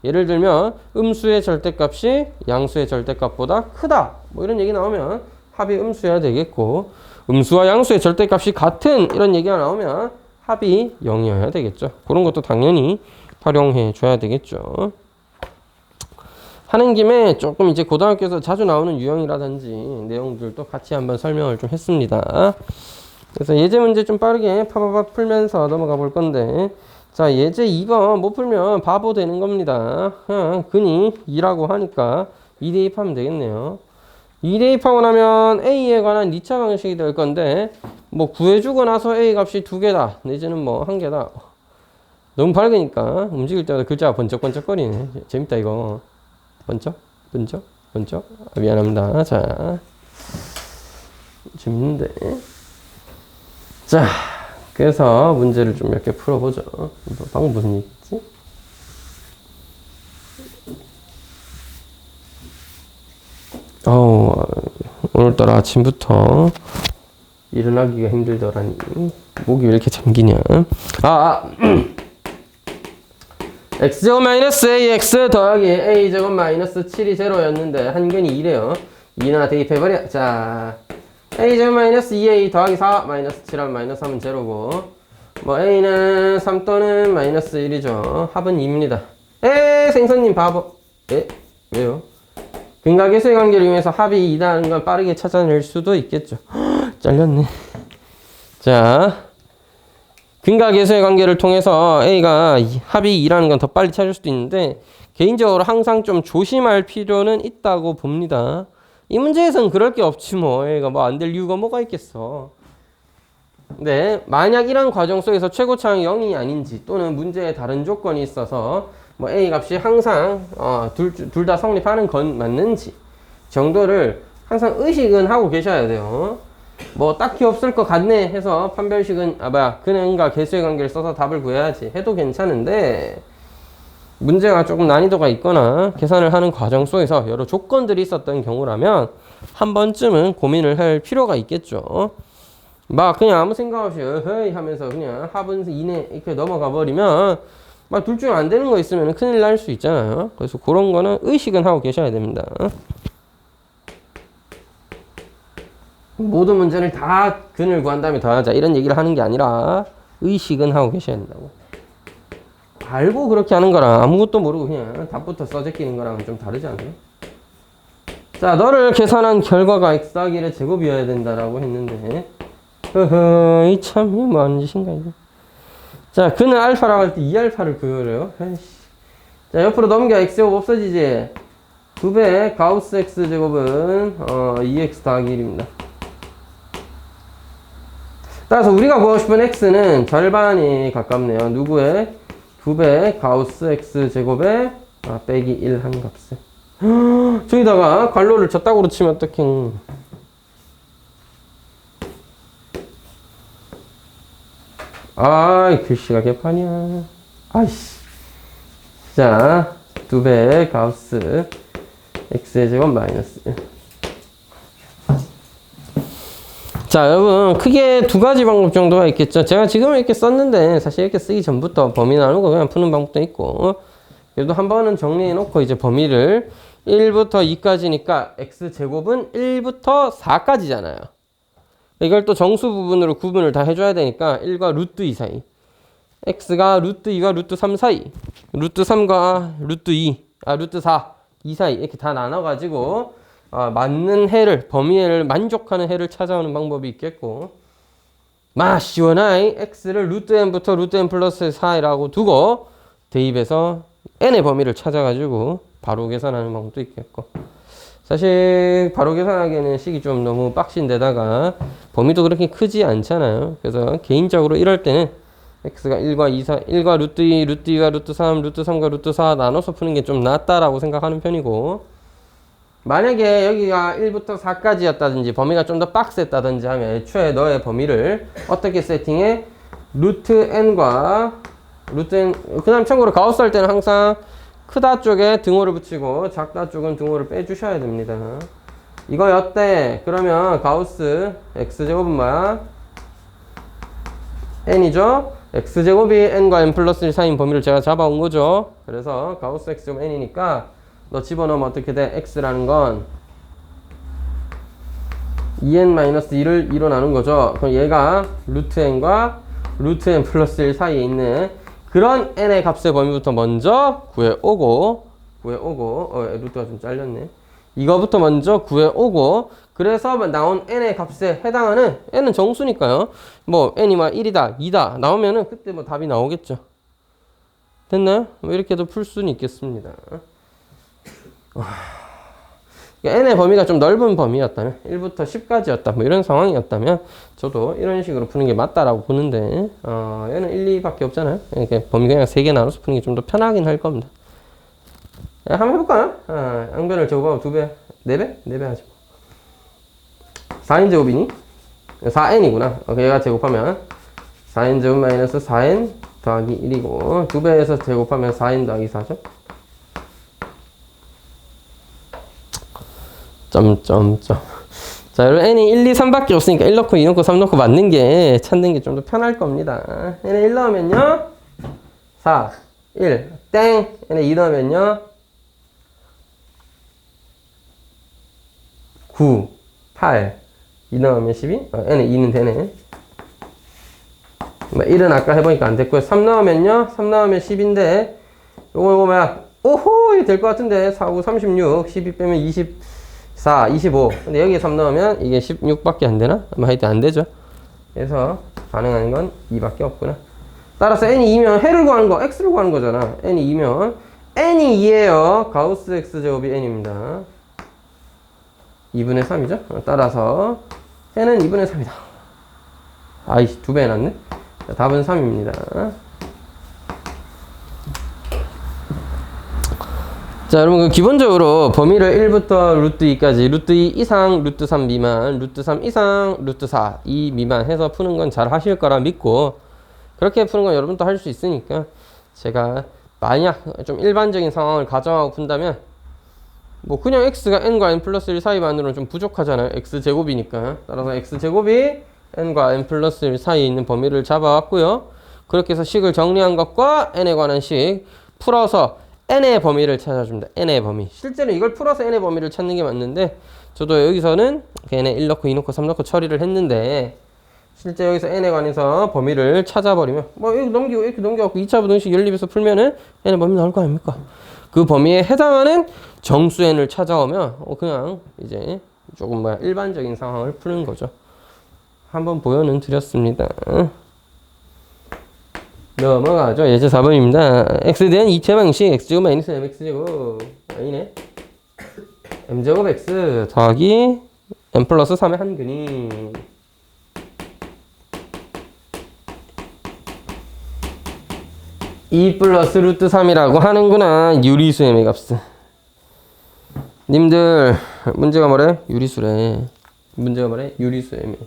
A: 예를 들면 음수의 절대값이 양수의 절대값보다 크다. 뭐 이런 얘기 나오면 합이 음수여야 되겠고 음수와 양수의 절대값이 같은 이런 얘기가 나오면 합이 0이어야 되겠죠. 그런 것도 당연히 활용해 줘야 되겠죠. 하는 김에 조금 이제 고등학교에서 자주 나오는 유형이라든지 내용들도 같이 한번 설명을 좀 했습니다. 그래서 예제 문제 좀 빠르게 파바박 풀면서 넘어가 볼 건데 자 예제 2번 못 풀면 바보 되는 겁니다. 그냥 근이 2라고 하니까 2 대입하면 되겠네요. 2 대입하고 나면 A에 관한 2차 방식이 될 건데 뭐 구해주고 나서 A 값이 2개다 내지는 뭐 1개다. 너무 밝으니까 움직일 때마다 글자가 번쩍번쩍거리네. 재밌다 이거. 번쩍? 번쩍? 번쩍? 아, 미안합니다. 자 재밌는데 자 그래서 문제를 좀 몇 개 풀어보죠. 방금 무슨 얘기했지? 오늘따라 아침부터 일어나기가 힘들더라니. 목이 왜 이렇게 잠기냐. x제곱 마이너스 ax 더하기 a제곱 마이너스 7이 0였는데 한근이 2래요. 2나 대입해버려. 자 a제곱 마이너스 2a 더하기 4 마이너스 7하면 마이너스 3은 0고 뭐 a는 3 또는 마이너스 1이죠. 합은 2입니다. 생선님 바보. 왜요? 근각계수의 관계를 이용해서 합이 2라는 걸 빠르게 찾아낼 수도 있겠죠. 잘렸네. 자 근각계수의 관계를 통해서 A가 합이 2라는 건 더 빨리 찾을 수도 있는데 개인적으로 항상 좀 조심할 필요는 있다고 봅니다. 이 문제에서는 그럴 게 없지 뭐. A가 뭐 안 될 이유가 뭐가 있겠어. 근데 만약 이런 과정 속에서 최고차항이 0이 아닌지 또는 문제에 다른 조건이 있어서 뭐 A 값이 항상 둘 다 성립하는 건 맞는지 정도를 항상 의식은 하고 계셔야 돼요. 뭐 딱히 없을 것 같네 해서 판별식은 근과 계수의 관계를 써서 답을 구해야지 해도 괜찮은데 문제가 조금 난이도가 있거나 계산을 하는 과정 속에서 여러 조건들이 있었던 경우라면 한 번쯤은 고민을 할 필요가 있겠죠. 막 그냥 아무 생각 없이 어허이 하면서 그냥 합은 2네 이렇게 넘어가 버리면 막 둘 중 안 되는 거 있으면 큰일 날 수 있잖아요. 그래서 그런 거는 의식은 하고 계셔야 됩니다. 모든 문제를 다 근을 구한 다음에 더하자 이런 얘기를 하는 게 아니라 의식은 하고 계셔야 된다고. 알고 그렇게 하는 거랑 아무것도 모르고 그냥 답부터 써제끼는 거랑은 좀 다르지 않아요? 자, 너를 계산한 결과가 x 더하기 1의 제곱이어야 된다라고 했는데 이 참 이거 뭐 하는 짓인가 이거. 자, 근은 알파라고 할 때 2알파를 그려요. 자, 옆으로 넘겨. x제곱 없어지지. 2배 가우스 x제곱은 2x 더하기 1입니다. 따라서 우리가 구하고 싶은 x는 절반이 가깝네요. 누구의? 2배 가우스 x제곱에 빼기 1 한 값에. 저기다가 괄호를 저따구로 치면 어떡해. 아이, 글씨가 개판이야. 아이씨. 자, 2배 가우스 x의 제곱 마이너스 1. 자, 여러분 크게 두 가지 방법 정도가 있겠죠. 제가 지금 이렇게 썼는데 사실 이렇게 쓰기 전부터 범위 나누고 그냥 푸는 방법도 있고, 그래도 한 번은 정리해 놓고 이제 범위를 1부터 2까지니까 x제곱은 1부터 4까지잖아요. 이걸 또 정수 부분으로 구분을 다 해줘야 되니까 1과 루트 2 사이, x가 루트 2과 루트 3 사이, 루트 3과 루트 4, 2 사이 이렇게 다 나눠가지고 맞는 해를, 범위를 만족하는 해를 찾아오는 방법이 있겠고, 시원하이 x를 루트 n부터 루트 n 플러스 4라고 두고 대입해서 n의 범위를 찾아가지고 바로 계산하는 방법도 있겠고, 사실 바로 계산하기에는 식이 좀 너무 빡신데다가 범위도 그렇게 크지 않잖아요. 그래서 개인적으로 이럴 때는 x가 1과 루트 2, 루트 2과 루트 3, 루트 3과 루트 4 나눠서 푸는 게 좀 낫다라고 생각하는 편이고, 만약에 여기가 1부터 4까지였다든지 범위가 좀 더 빡셌다든지 하면 애초에 너의 범위를 어떻게 세팅해? 루트 n과 루트 n, 그 다음 참고로 가우스 할 때는 항상 크다 쪽에 등호를 붙이고 작다 쪽은 등호를 빼주셔야 됩니다. 이거였대. 그러면 가우스 x제곱은 뭐야? n이죠? x제곱이 n과 n 플러스 1 사이인 범위를 제가 잡아온 거죠. 그래서 가우스 x제곱 n이니까 너 집어넣으면 어떻게 돼? x라는 건 2n-1을 2로 나눈 거죠. 그럼 얘가 루트 n과 루트 n 플러스 1 사이에 있는 그런 n의 값의 범위부터 먼저 구해오고, 루트가 좀 잘렸네. 이거부터 먼저 구해오고, 그래서 나온 n의 값에 해당하는, n은 정수니까요. 뭐 n이 막 1이다, 2다 나오면은 그때 뭐 답이 나오겠죠. 됐나요? 뭐 이렇게도 풀 수는 있겠습니다. n의 범위가 좀 넓은 범위였다면 1부터 10까지였다 뭐 이런 상황이었다면 저도 이런 식으로 푸는 게 맞다라고 보는데, 얘는 1, 2밖에 없잖아요. 이렇게 범위 그냥 3개 나눠서 푸는 게 좀 더 편하긴 할 겁니다. 한번 해볼까요? 양변을 제곱하면 2배, 4배? 4배 하지. 4n 제곱이니? 4n이구나. 얘가 제곱하면 4n 제곱 마이너스 4n 더하기 1이고, 2배에서 제곱하면 4n 더하기 4죠. 자, 여러분 n이 1, 2, 3밖에 없으니까 1 넣고 2 넣고 3 넣고 맞는 게 찾는 게 좀 더 편할 겁니다. n에 1 넣으면요 4, 1, 땡. n에 2 넣으면요 9, 8, 2 넣으면 12. n에 2는 되네. 1은 아까 해보니까 안 됐고요. 3 넣으면요 3 넣으면 10인데 요거 뭐야, 오호, 이게 될 것 같은데. 4, 9, 36, 12 빼면 24, 25. 근데 여기에 3 넣으면 이게 16밖에 안 되나? 하여튼 안 되죠. 그래서 가능한 건 2밖에 없구나. 따라서 n이 2면 해를 구하는 거, x를 구하는 거잖아. n이 2면 n이 2예요. 가우스 x제곱이 n입니다. 2분의 3이죠. 따라서 n은 2분의 3이다. 아이씨, 2배 해놨네. 답은 3입니다. 자, 여러분, 기본적으로 범위를 1부터 루트 2까지, 루트 2 이상, 루트 3 미만, 루트 3 이상, 루트 4, 2 미만 해서 푸는 건 잘 하실 거라 믿고, 그렇게 푸는 건 여러분도 할 수 있으니까, 제가 만약 좀 일반적인 상황을 가정하고 푼다면, 뭐 그냥 x가 n과 n 플러스 1 사이만으로는 좀 부족하잖아요. x제곱이니까. 따라서 x제곱이 n과 n 플러스 1 사이에 있는 범위를 잡아왔고요. 그렇게 해서 식을 정리한 것과 n에 관한 식 풀어서 n의 범위를 찾아줍니다. n의 범위. 실제로 이걸 풀어서 n의 범위를 찾는 게 맞는데, 저도 여기서는 n에 1 넣고 2 넣고 3 넣고 처리를 했는데, 실제 여기서 n에 관해서 범위를 찾아버리면 뭐 이렇게 넘기고 이렇게 넘겨갖고 2차 부등식 연립에서 풀면은 n의 범위 나올 거 아닙니까? 그 범위에 해당하는 정수 n을 찾아오면 그냥 이제 조금 일반적인 상황을 푸는 거죠. 한번 보여는 드렸습니다. 넘어가죠. 예제 4번입니다. x에 대한 2차 방식 x제곱 마이너스 mx제곱 아니네. m제곱 x 더하기 m 플러스 3의 한근이 2 플러스 루트 3이라고 하는구나. 유리수의 맥값은. 님들 문제가 뭐래? 유리수래. 문제가 뭐래? 유리수의 맥.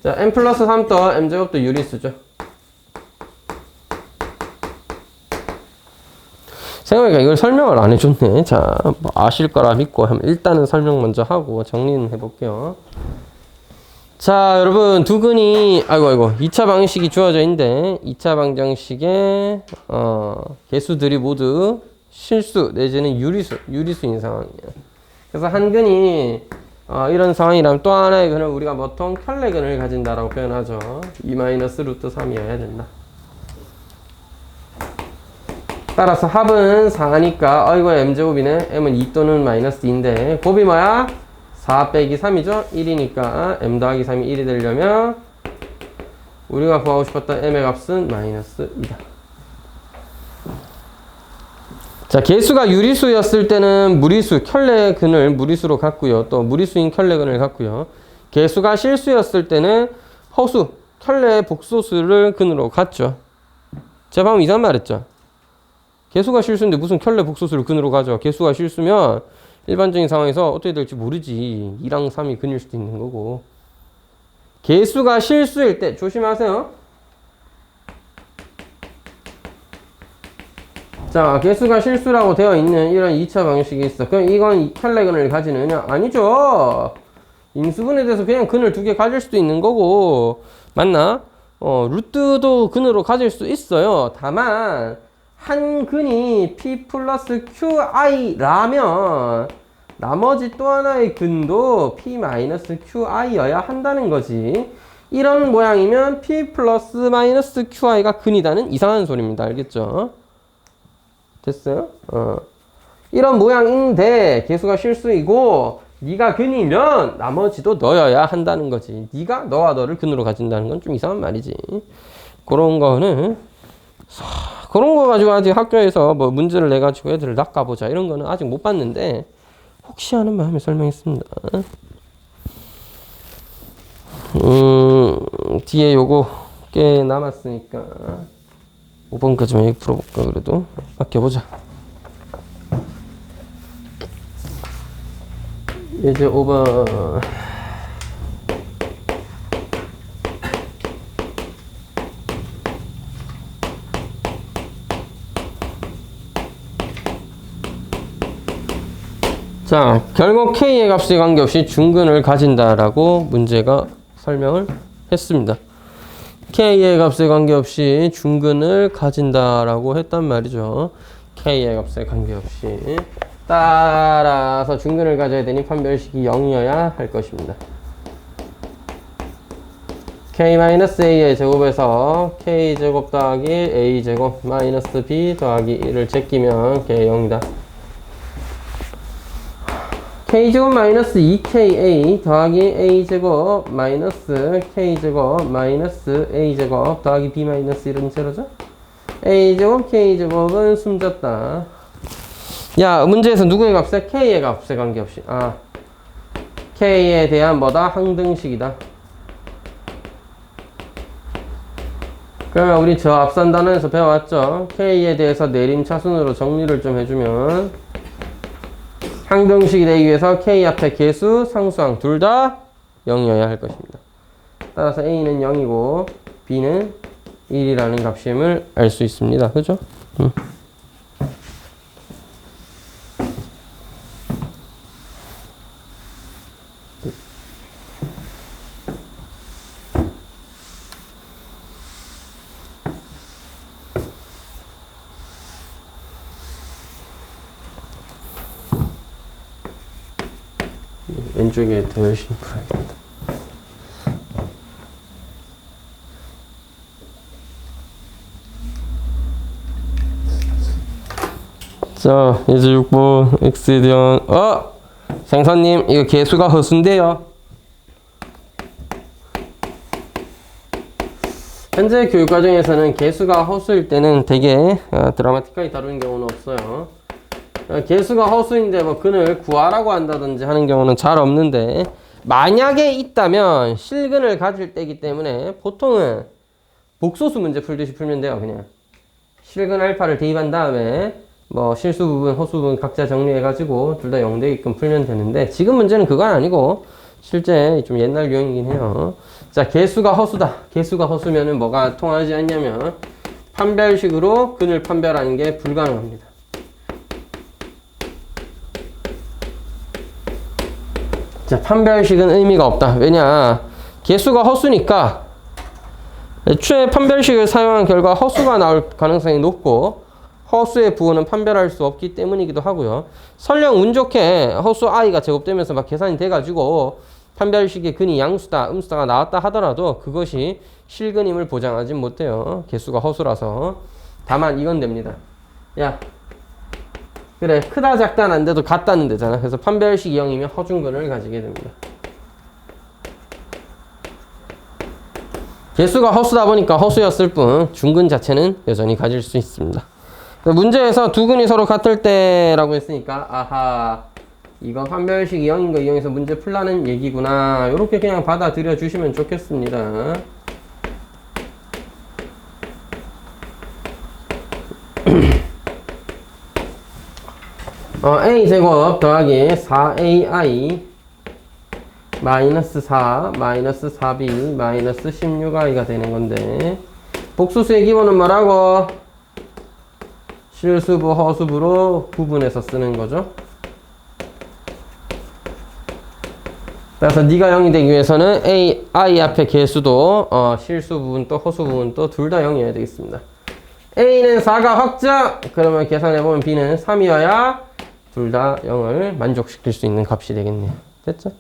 A: 자, m 플러스 3 더 m제곱도 유리수죠. 생각해보니까 이걸 설명을 안 해줬네. 자, 뭐 아실 거라 믿고 일단은 설명 먼저 하고 정리는 해볼게요. 자, 여러분 두 근이 아이고 2차 방정식이 주어져 있는데 2차 방정식의 개수들이 모두 실수 내지는 유리수인 상황이에요. 그래서 한 근이 이런 상황이라면 또 하나의 근을 우리가 보통 켤레근을 가진다라고 표현하죠. 2 마이너스 루트 3이어야 된다. 따라서 합은 4니까 어이구 m제곱이네. m은 2 또는 마이너스 2인데 곱이 뭐야? 4 빼기 3이죠. 1이니까 m 더하기 3이 1이 되려면 우리가 구하고 싶었던 m의 값은 마이너스 2다. 자, 개수가 유리수였을 때는 무리수, 켤레근을 무리수로 갖고요. 또 무리수인 켤레근을 갖고요. 개수가 실수였을 때는 허수, 켤레 복소수를 근으로 갖죠. 제가 방금 이상한 말 했죠. 개수가 실수인데 무슨 켤레 복소수를 근으로 가죠. 개수가 실수면 일반적인 상황에서 어떻게 될지 모르지. 2랑 3이 근일 수도 있는 거고. 개수가 실수일 때 조심하세요. 자, 개수가 실수라고 되어 있는 이런 2차 방식이 있어. 그럼 이건 켤레근을 가지느냐? 아니죠. 인수분에 대해서 그냥 근을 두 개 가질 수도 있는 거고. 맞나? 루트도 근으로 가질 수 있어요. 다만 한 근이 p 플러스 qi라면 나머지 또 하나의 근도 p 마이너스 qi여야 한다는 거지. 이런 모양이면 p 플러스 마이너스 qi가 근이다는 이상한 소리입니다. 알겠죠? 됐어요? 이런 모양인데 개수가 실수이고 네가 근이면 나머지도 너여야 한다는 거지. 네가 너와 너를 근으로 가진다는 건 좀 이상한 말이지. 그런 거는 그런 거 가지고 아직 학교에서 뭐 문제를 내 가지고 애들을 낚아보자 이런 거는 아직 못 봤는데 혹시 하는 마음에 설명했습니다. 뒤에 요거 꽤 남았으니까 5번까지만 여기 풀어볼까. 그래도 아껴보자. 이제 5번 자, 결국 K의 값에 관계없이 중근을 가진다라고 문제가 설명을 했습니다. K의 값에 관계없이 중근을 가진다라고 했단 말이죠. K의 값에 관계없이. 따라서 중근을 가져야 되니 판별식이 0이어야 할 것입니다. K-A의 제곱에서 K제곱 더하기 A제곱 마이너스 B 더하기 1을 제끼면 K 0이다. K제곱 마이너스 2KA 더하기 A제곱 마이너스 K제곱 마이너스 A제곱 더하기 B 마이너스 1은 제로죠? A제곱 K제곱은 숨졌다. 야, 문제에서 누구의 값에? K의 값에 관계없이. K에 대한 뭐다? 항등식이다. 그러면 우리 저 앞선 단원에서 배워왔죠? K에 대해서 내림차순으로 정리를 좀 해주면 항등식이 되기 위해서 K 앞에 개수, 상수항 둘 다 0이어야 할 것입니다. 따라서 A는 0이고 B는 1이라는 값임을 알 수 있습니다. 그죠? 왼쪽에 더 열심히 풀어야겠다. 자, 이제 6번 x에 대한 생선님 이거 개수가 허수인데요. 현재 교육과정에서는 개수가 허수일 때는 되게 드라마틱하게 다루는 경우는 없어요. 개수가 허수인데 뭐 근을 구하라고 한다든지 하는 경우는 잘 없는데 만약에 있다면 실근을 가질 때이기 때문에 보통은 복소수 문제 풀듯이 풀면 돼요. 그냥 실근 알파를 대입한 다음에 뭐 실수 부분, 허수 부분 각자 정리해가지고 둘 다 0되게끔 풀면 되는데 지금 문제는 그건 아니고 실제 좀 옛날 유형이긴 해요. 자, 개수가 허수다. 개수가 허수면은 뭐가 통하지 않냐면 판별식으로 근을 판별하는 게 불가능합니다. 자, 판별식은 의미가 없다. 왜냐? 개수가 허수니까 애초에 판별식을 사용한 결과 허수가 나올 가능성이 높고 허수의 부호는 판별할 수 없기 때문이기도 하고요. 설령 운 좋게 허수 i가 제곱되면서 막 계산이 돼가지고 판별식의 근이 양수다, 음수다가 나왔다 하더라도 그것이 실근임을 보장하진 못해요. 개수가 허수라서. 다만 이건 됩니다. 야, 그래, 크다 작다는 안 돼도 같다는 되잖아. 그래서 판별식 0이면 허중근을 가지게 됩니다. 개수가 허수다 보니까 허수였을 뿐 중근 자체는 여전히 가질 수 있습니다. 문제에서 두 근이 서로 같을 때라고 했으니까 아하, 이거 판별식 0인 거 이용해서 문제 풀라는 얘기구나. 이렇게 그냥 받아들여 주시면 좋겠습니다. a제곱 더하기 4ai 마이너스 4 마이너스 4b 마이너스 16i가 되는 건데 복수수의 기본은 뭐라고? 실수부 허수부로 구분해서 쓰는 거죠. 그래서 네가 0이 되기 위해서는 i 앞에 개수도 실수 부분도 허수 부분도 둘 다 0이어야 되겠습니다. a는 4가 확정! 그러면 계산해보면 b는 3이어야 둘 다 0을 만족시킬 수 있는 값이 되겠네요. 됐죠?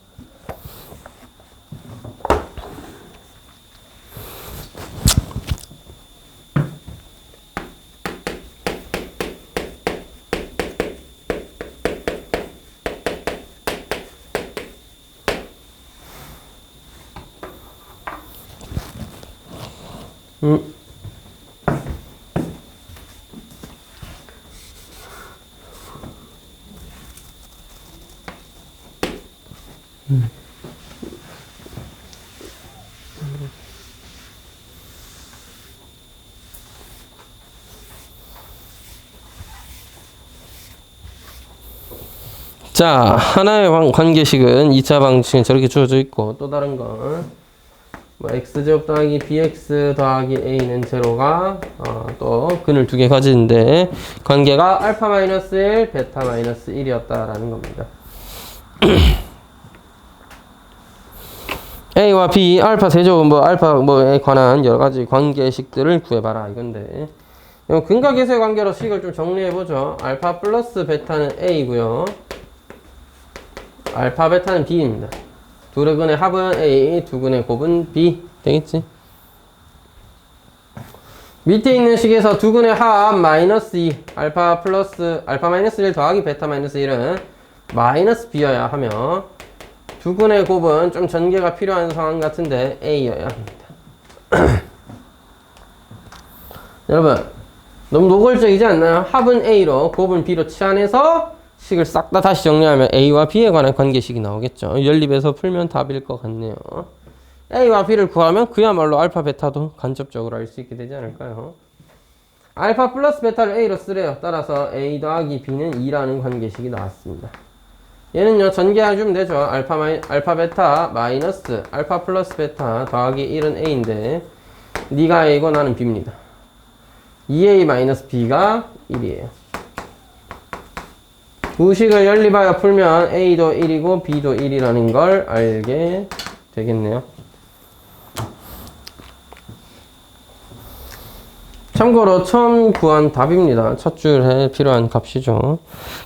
A: 자, 하나의 관계식은 2차 방식은 저렇게 주어져 있고 또 다른 건 뭐 x제곱 더하기 bx 더하기 a는 제로가 또 근을 두 개 가지는데 관계가 알파 마이너스 1, 베타 마이너스 1이었다라는 겁니다. a와 b, 알파 세제곱, 뭐 알파 뭐에 관한 여러 가지 관계식들을 구해봐라 이건데 근과 계수의 관계로 식을 좀 정리해보죠. 알파 플러스 베타는 a고요. 알파 베타는 b입니다. 두 근의 합은 a, 두 근의 곱은 b 되겠지? 밑에 있는 식에서 두 근의 합 마이너스 2 알파 마이너스 1 더하기 베타 마이너스 1은 마이너스 b여야 하며 두 근의 곱은 좀 전개가 필요한 상황 같은데 a여야 합니다. 여러분 너무 노골적이지 않나요? 합은 a로 곱은 b로 치환해서 식을 싹 다 다시 정리하면 a와 b에 관한 관계식이 나오겠죠. 연립해서 풀면 답일 것 같네요. a와 b를 구하면 그야말로 알파 베타도 간접적으로 알 수 있게 되지 않을까요? 알파 플러스 베타를 a로 쓰래요. 따라서 a 더하기 b는 2라는 관계식이 나왔습니다. 얘는요 전개해주면 되죠. 알파 베타 마이너스 알파 플러스 베타 더하기 1은 a인데 네가 a고 나는 b입니다. 2a 마이너스 b가 1이에요. 두 식을 연립하여 풀면 a도 1이고 b도 1이라는 걸 알게 되겠네요. 참고로 처음 구한 답입니다. 첫 줄에 필요한 값이죠.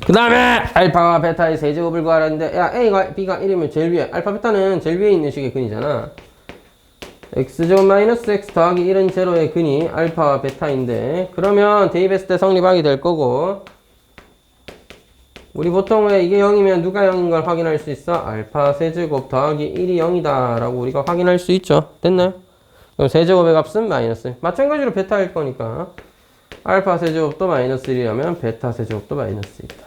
A: 그 다음에 알파와 베타의 세제곱을 구하라는데 야 a가 b가 1이면 제일 위에 알파 베타는 제일 위에 있는 식의 근이잖아. x제곱 마이너스 x 더하기 1은 제로의 근이 알파와 베타인데 그러면 대입했을 때 성립하게 될 거고 우리 보통 왜 이게 0이면 누가 0인 걸 확인할 수 있어? 알파 세제곱 더하기 1이 0이다 라고 우리가 확인할 수 있죠. 됐나요? 그럼 세제곱의 값은 마이너스 1. 마찬가지로 베타일 거니까 알파 세제곱도 마이너스 1이라면 베타 세제곱도 마이너스 1이다.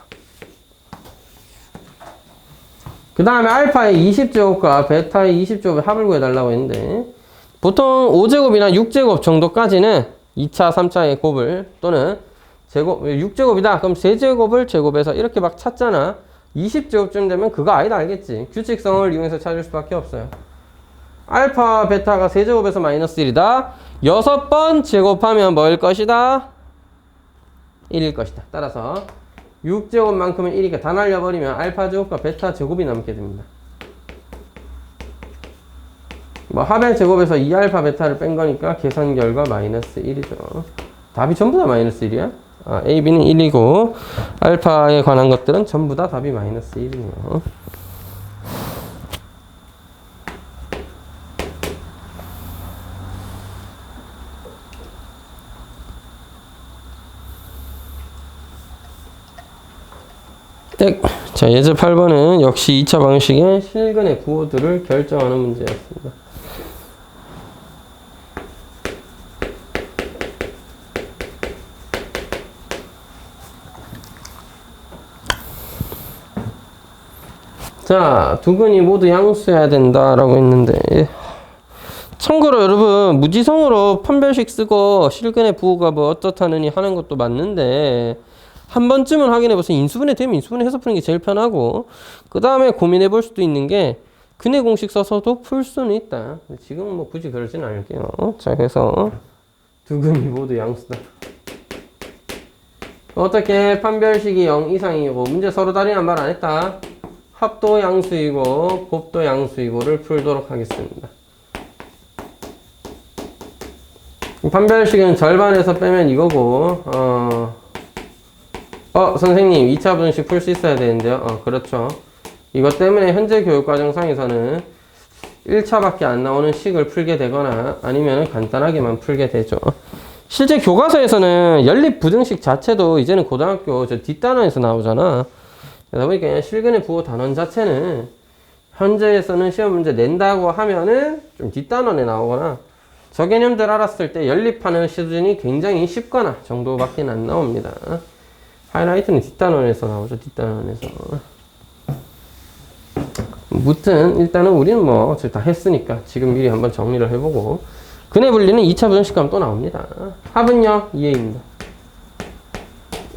A: 그 다음에 알파의 20제곱과 베타의 20제곱의 합을 구해달라고 했는데 보통 5제곱이나 6제곱 정도까지는 2차, 3차의 곱을 또는 제곱, 6제곱이다. 그럼 세제곱을 제곱해서 이렇게 막 찾잖아. 20제곱쯤 되면 그거 아니다 알겠지? 규칙성을 이용해서 찾을 수밖에 없어요. 알파, 베타가 세제곱에서 마이너스 1이다. 6번 제곱하면 뭐일 것이다? 1일 것이다. 따라서 6제곱만큼은 1이니까 다 날려버리면 알파 제곱과 베타 제곱이 남게 됩니다. 뭐 합의 제곱에서 2알파 베타를 뺀 거니까 계산 결과 마이너스 1이죠. 답이 전부 다 마이너스 1이야? 아, A, B는 1이고 알파에 관한 것들은 전부 다 답이 마이너스 1이네요. 자, 예제 8번은 역시 2차 방식의 실근의 구호들을 결정하는 문제였습니다. 자, 두 근이 모두 양수여야 된다라고 했는데, 참고로 여러분 무지성으로 판별식 쓰고 실근의 부호가 뭐 어떻다느니 하는 것도 맞는데 한 번쯤은 확인해 보세요. 인수분해 되면 인수분해 해서 푸는 게 제일 편하고, 그 다음에 고민해 볼 수도 있는 게 근의 공식 써서도 풀 수는 있다. 지금은 뭐 굳이 그러진 않을게요. 자, 그래서 두 근이 모두 양수다. 어떻게 판별식이 0 이상이고 문제 서로 다르냐 말 안 했다. 합도 양수이고 곱도 양수이고를 풀도록 하겠습니다. 판별식은 절반에서 빼면 이거고, 선생님 2차 분식 풀 수 있어야 되는데요. 그렇죠. 이것 때문에 현재 교육과정상에서는 1차밖에 안 나오는 식을 풀게 되거나 아니면 간단하게만 풀게 되죠. 실제 교과서에서는 연립부등식 자체도 이제는 고등학교 저 뒷단원에서 나오잖아. 그러다 보니까 그냥 실근의 부호 단원 자체는 현재에서는 시험 문제 낸다고 하면은 좀 뒷단원에 나오거나 저 개념들 알았을 때 연립하는 수준이 굉장히 쉽거나 정도밖에 안 나옵니다. 하이라이트는 뒷단원에서 나오죠. 뒷단원에서. 무튼 일단은 우리는 뭐 다 했으니까 지금 미리 한번 정리를 해보고, 근의 분리는 2차 분식하면 또 나옵니다. 합은요 2a입니다.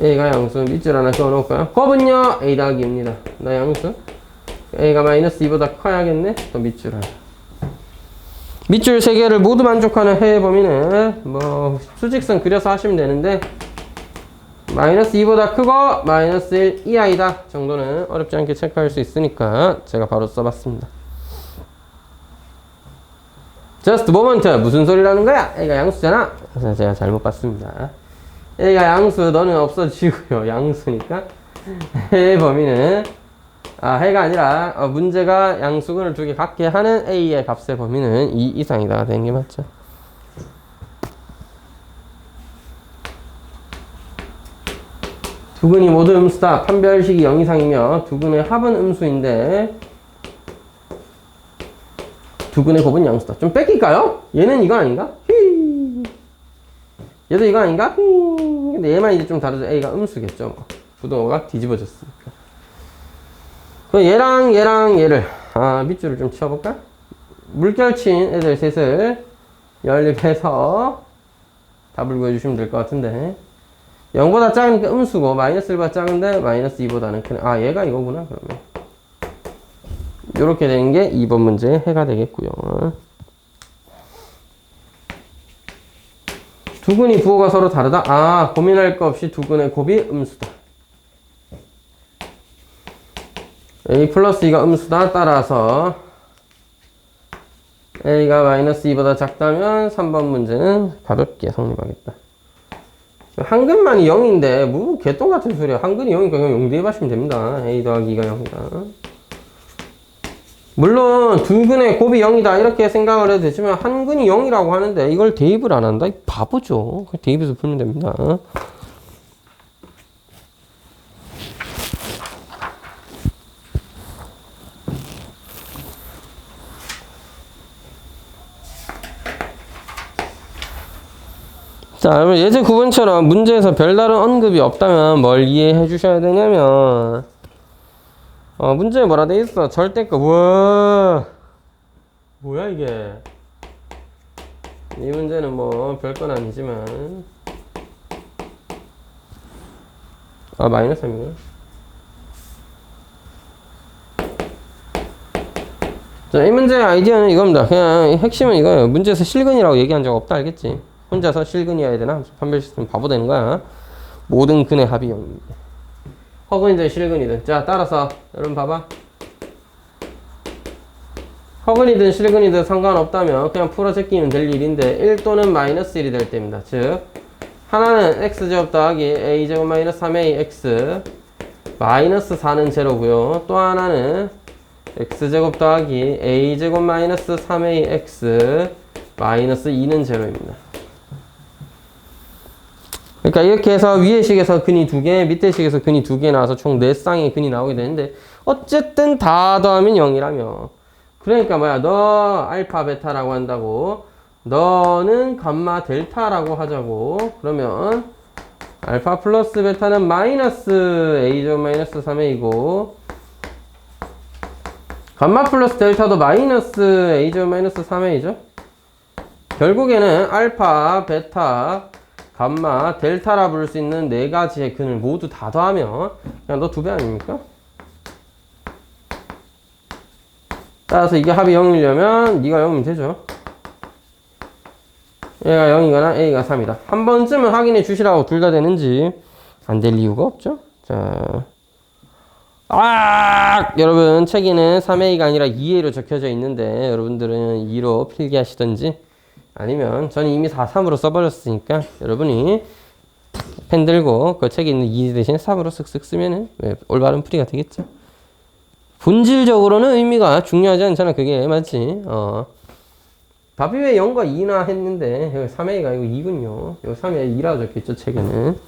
A: a가 양수, 밑줄 하나 그어놓을까요? 곱은요 a 더하기 2입니다. 나 양수. a가 마이너스 2보다 커야겠네. 또 밑줄 하나. 밑줄 3개를 모두 만족하는 해의 범위는 뭐 수직선 그려서 하시면 되는데 마이너스 2보다 크고 마이너스 1 이하이다 정도는 어렵지 않게 체크할 수 있으니까 제가 바로 써봤습니다. Just moment. 무슨 소리라는 거야? A가 양수잖아. 그래서 제가 잘못 봤습니다. A가 양수, 너는 없어지고요. 양수니까 해의 범위는 해가 아니라 문제가 양수근을 두 개 갖게 하는 A의 값의 범위는 2 이상이다 되는 게 맞죠. 두 근이 모두 음수다. 판별식이 0 이상이며 두 근의 합은 음수인데 두 근의 곱은 양수다. 좀 뺏길까요? 얘는 이거 아닌가? 얘도 이거 아닌가? 근데 얘만 이제 좀 다르죠. A가 음수겠죠. 뭐. 부동호가 뒤집어졌으니까. 그럼 얘랑 얘를 밑줄을 좀 치워볼까? 물결친 애들 셋을 연립해서 답을 구해주시면 될 것 같은데 0보다 작으니까 음수고 마이너스 1보다 작은데 마이너스 2보다는 크네. 얘가 이거구나. 그러면 이렇게 되는 게 2번 문제의 해가 되겠고요. 두 근이 부호가 서로 다르다. 고민할 거 없이 두 근의 곱이 음수다. A 플러스 2가 음수다. 따라서 A가 마이너스 2보다 작다면 3번 문제는 가볍게 성립하겠다. 한근만이 0인데 뭐 개똥 같은 소리야. 한근이 0이니까 그냥 0 대입하시면 됩니다. A 더하기 2가 0이다. 물론 두 근의 곱이 0이다 이렇게 생각을 해도 되지만 한 근이 0이라고 하는데 이걸 대입을 안 한다? 바보죠. 대입해서 풀면 됩니다. 자, 예제 9번처럼 문제에서 별다른 언급이 없다면 뭘 이해해 주셔야 되냐면 문제에 뭐라 돼 있어? 절대값. 우와, 뭐야 이게? 이 문제는 뭐 별건 아니지만 마이너스 3이구나. 자, 이 문제의 아이디어는 이겁니다. 그냥 핵심은 이거예요. 문제에서 실근이라고 얘기한 적 없다, 알겠지? 혼자서 실근이어야 되나? 판별 시스템 바보 되는 거야. 모든 근의 합이 0입니다. 허근이든 실근이든. 자, 따라서 여러분 봐봐. 허근이든 실근이든 상관없다면 그냥 풀어 제끼면 될 일인데 1 또는 마이너스 1이 될 때입니다. 즉 하나는 x제곱 더하기 a제곱 마이너스 3ax 마이너스 4는 제로고요. 또 하나는 x제곱 더하기 a제곱 마이너스 3ax 마이너스 2는 제로입니다. 그러니까 이렇게 해서 위의 식에서 근이 2개, 밑에 식에서 근이 2개 나와서 총 4쌍의 근이 나오게 되는데 어쨌든 다 더하면 0이라며. 그러니까 뭐야, 너 알파 베타라고 한다고, 너는 감마 델타라고 하자고. 그러면 알파 플러스 베타는 마이너스 a제곱 마이너스 3a이고 감마 플러스 델타도 마이너스 a제곱 마이너스 3a죠. 결국에는 알파, 베타, 감마, 델타라 부를 수 있는 네 가지의 근을 모두 다 더하면 그냥 너 2배 아닙니까? 따라서 이게 합이 0이려면 네가 0이면 되죠. 얘가 0이거나 A가 3이다. 한 번쯤은 확인해 주시라고 둘 다 되는지 안 될 이유가 없죠. 자, 여러분 책에는 3A가 아니라 2A로 적혀져 있는데 여러분들은 2로 필기하시던지 아니면 저는 이미 4.3으로 써버렸으니까 여러분이 펜 들고 그 책에 있는 2 대신 3으로 쓱쓱 쓰면은 올바른 풀이가 되겠죠. 본질적으로는 의미가 중요하지 않잖아. 그게 맞지? 답이 왜 0과 2나 했는데 여기 3A가 아니고 2군요. 여기 3A 2라고 적혀있죠 책에는.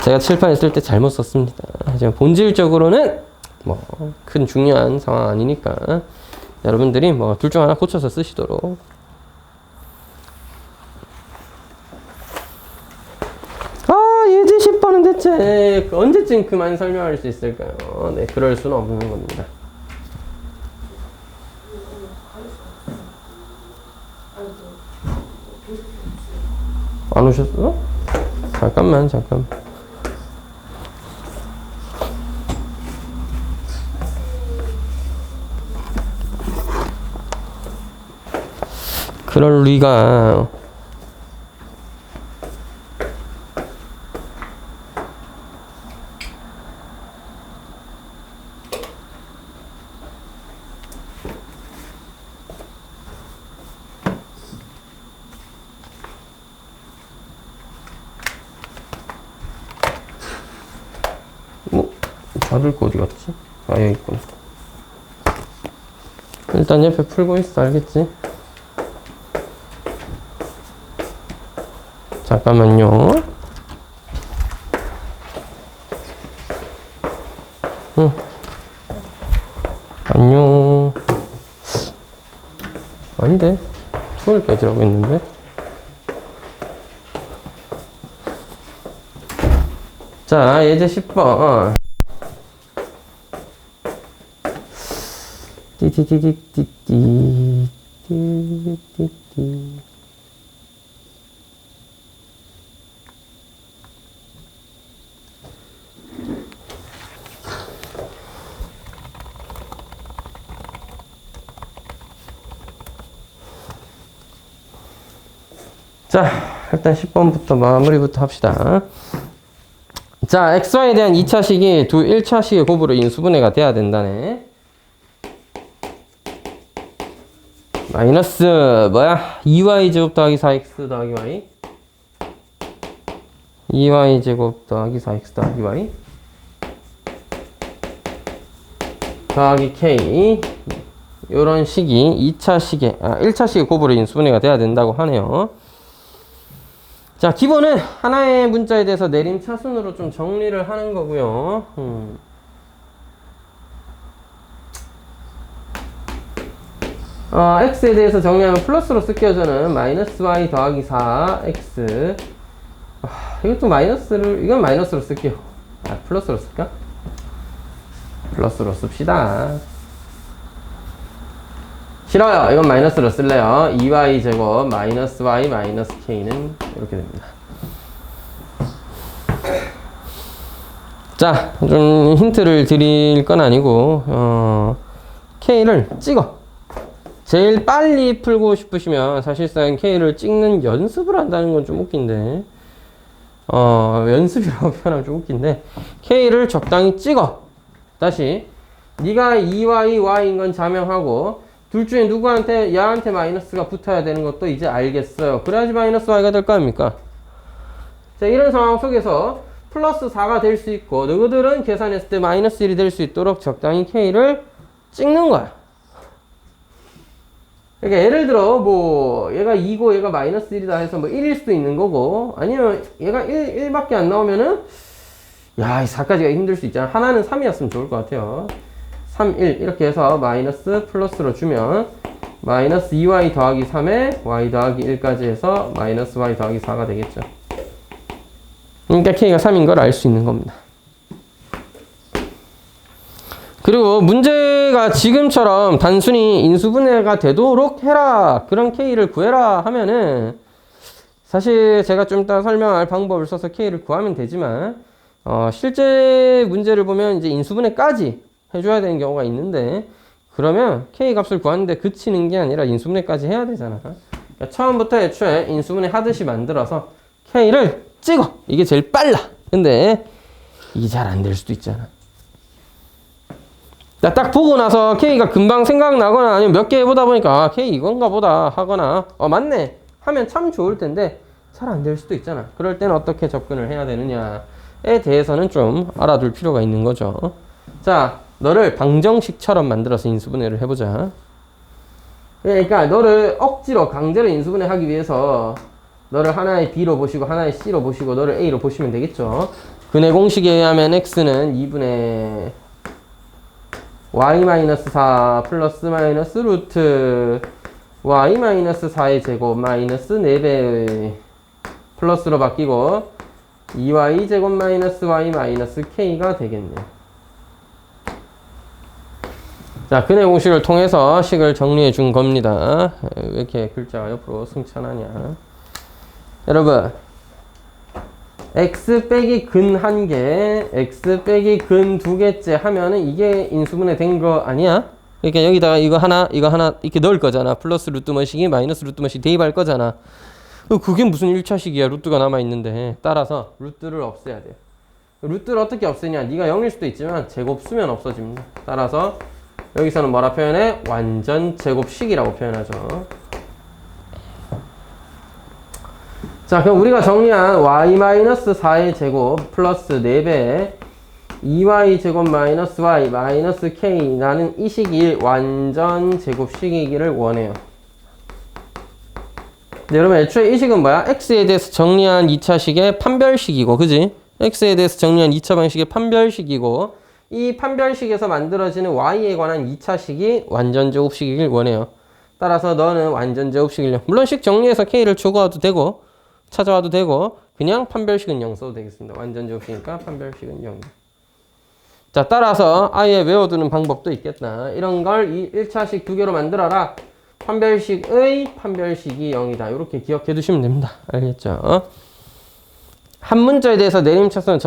A: 제가 칠판에 쓸 때 잘못 썼습니다. 하지만 본질적으로는 뭐 큰 중요한 상황 아니니까 여러분들이 뭐 둘 중 하나 고쳐서 쓰시도록. 예제 10번은 대체 언제쯤 그만 설명할 수 있을까요? 네, 그럴 수는 없는 겁니다. 안 오셨어? 잠깐만. 그럴 리가. 받을 거 어디 갔지? 여기 있구나. 일단 옆에 풀고 있어. 알겠지? 잠깐만요. 안녕. 아닌데? 초월까지라고 했는데? 자, 예제 10번. 띠띠띠띠띠띠. 자, 일단 10번부터 마무리부터 합시다. 자, xy에 대한 2차식이 1차식의 곱으로 인수분해가 돼야 된다네. 마이너스 뭐야? 2y제곱 더하기 4x 더하기 y 2y제곱 더하기 4x 더하기 y 더하기 k 요런 식이 2차식의 1차식의 곱으로 인수분해가 돼야 된다고 하네요. 자, 기본은 하나의 문자에 대해서 내림 차순으로 좀 정리를 하는 거고요. x에 대해서 정리하면 플러스로 쓸게요. 저는 마이너스 y 더하기 4x. 이것도 마이너스를, 이건 마이너스로 쓸게요. 플러스로 쓸까? 플러스로 씁시다. 싫어요. 이건 마이너스로 쓸래요. 2y 제곱 마이너스 y 마이너스 k는 이렇게 됩니다. 자, 좀 힌트를 드릴 건 아니고 k를 찍어. 제일 빨리 풀고 싶으시면 사실상 k를 찍는 연습을 한다는 건 좀 웃긴데 연습이라고 표현하면 좀 웃긴데 k를 적당히 찍어. 다시 네가 2y, y인 건 자명하고 둘 중에 누구한테 얘한테 마이너스가 붙어야 되는 것도 이제 알겠어요. 그래야지 마이너스 y가 될 거 아닙니까? 자, 이런 상황 속에서 플러스 4가 될 수 있고 너희들은 계산했을 때 마이너스 1이 될 수 있도록 적당히 k를 찍는 거야. 그러니까 예를 들어 뭐 얘가 2고 얘가 마이너스 1이다 해서 뭐 1일 수도 있는 거고 아니면 얘가 1밖에 안 나오면은 야, 이 4까지가 힘들 수 있잖아. 하나는 3이었으면 좋을 것 같아요. 3, 1 이렇게 해서 마이너스 플러스로 주면 마이너스 2y 더하기 3에 y 더하기 1까지 해서 마이너스 y 더하기 4가 되겠죠. 그러니까 k가 3인 걸 알 수 있는 겁니다. 그리고 문제가 지금처럼 단순히 인수분해가 되도록 해라, 그런 k를 구해라 하면은 사실 제가 좀 이따 설명할 방법을 써서 k를 구하면 되지만 실제 문제를 보면 이제 인수분해까지 해줘야 되는 경우가 있는데 그러면 k 값을 구하는데 그치는 게 아니라 인수분해까지 해야 되잖아. 그러니까 처음부터 애초에 인수분해 하듯이 만들어서 k를 찍어. 이게 제일 빨라. 근데 이게 잘 안 될 수도 있잖아. 딱 보고 나서 k가 금방 생각나거나 아니면 몇 개 해보다 보니까 k 이건가 보다 하거나 맞네 하면 참 좋을 텐데 잘 안 될 수도 있잖아. 그럴 때는 어떻게 접근을 해야 되느냐에 대해서는 좀 알아둘 필요가 있는 거죠. 자, 너를 방정식처럼 만들어서 인수분해를 해보자. 그러니까 너를 억지로 강제로 인수분해 하기 위해서 너를 하나의 b로 보시고 하나의 c로 보시고 너를 a로 보시면 되겠죠. 근해 공식에 의하면 x는 2분의 y-4 플러스 마이너스 루트 y-4의 제곱 마이너스 4배의 플러스로 바뀌고 2y 제곱 마이너스 y 마이너스 k가 되겠네요. 자, 근해 공식을 통해서 식을 정리해 준 겁니다. 왜 이렇게 글자가 옆으로 승천하냐. 여러분, x 빼기 근 1개, x 빼기 근 2개째 하면은 이게 인수분해 된 거 아니야? 그러니까 여기다가 이거 하나 이렇게 넣을 거잖아. 플러스 루트 뭐식이 마이너스 루트 뭐식 대입할 거잖아. 그게 무슨 1차식이야. 루트가 남아있는데. 따라서 루트를 없애야 돼요. 루트를 어떻게 없애냐. 네가 0일 수도 있지만 제곱 쓰면 없어집니다. 따라서 여기서는 뭐라 표현해? 완전 제곱식이라고 표현하죠. 자, 그럼 우리가 정리한 y-4의 제곱 플러스 4배 2y 제곱 마이너스 y 마이너스 k 나는 이 식이 완전 제곱식이기를 원해요. 네, 여러분 애초에 이 식은 뭐야? x에 대해서 정리한 2차식의 판별식이고 그지? x에 대해서 정리한 2차 방식의 판별식이고 이 판별식에서 만들어지는 y에 관한 2차식이 완전 제곱식이길 원해요. 따라서 너는 완전 제곱식이려. 물론 식 정리해서 k를 적어와도 되고 찾아와도 되고 그냥 판별식은 0 써도 되겠습니다. 완전 제곱식이니까 판별식은 0. 자, 따라서 아예 외워두는 방법도 있겠다. 이런 걸 이 1차식 2개로 만들어라. 판별식의 판별식이 0이다. 이렇게 기억해 두시면 됩니다. 알겠죠? 한 문자에 대해서 내림차순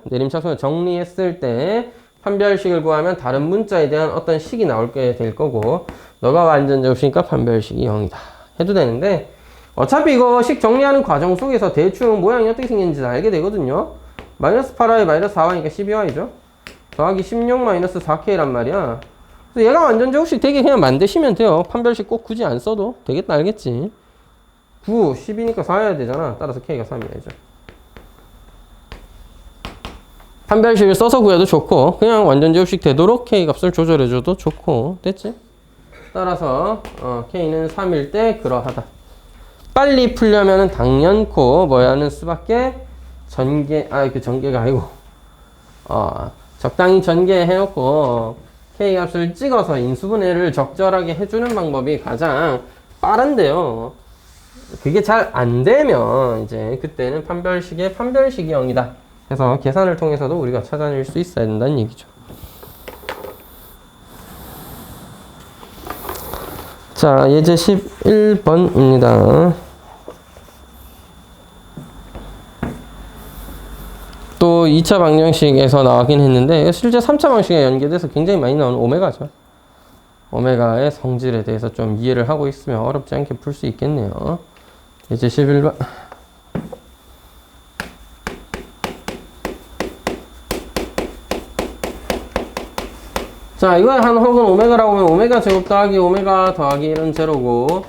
A: 내림차순을 정리했을 때 판별식을 구하면 다른 문자에 대한 어떤 식이 나올게 될 거고 너가 완전 제곱식이니까 판별식이 0이다. 해도 되는데 어차피 이거 식 정리하는 과정 속에서 대충 모양이 어떻게 생겼는지 다 알게 되거든요. 마이너스 8y 마이너스 4y니까 12y죠. 더하기 16 마이너스 4k란 말이야. 그래서 얘가 완전 제곱식 되게 그냥 만드시면 돼요. 판별식 꼭 굳이 안 써도 되겠다. 알겠지? 9, 10이니까 4여야 되잖아. 따라서 k가 3이야죠. 판별식을 써서 구해도 좋고 그냥 완전 제곱식 되도록 k 값을 조절해줘도 좋고 됐지? 따라서 k는 3일 때 그러하다. 빨리 풀려면은 당연코 뭐야 하는 수밖에 전개가 아니고 적당히 전개해놓고 k 값을 찍어서 인수분해를 적절하게 해주는 방법이 가장 빠른데요. 그게 잘 안 되면 이제 그때는 판별식의 판별식이 0이다. 그래서 계산을 통해서도 우리가 찾아낼 수 있어야 된다는 얘기죠. 자, 예제 11번입니다. 또 2차 방정식에서 나오긴 했는데 실제 3차 방식에 연계돼서 굉장히 많이 나오는 오메가죠. 오메가의 성질에 대해서 좀 이해를 하고 있으면 어렵지 않게 풀 수 있겠네요. 예제 11번. 자, 이건 한 혹은 오메가라고 하면 오메가 제곱 더하기 오메가 더하기 1은 제로고,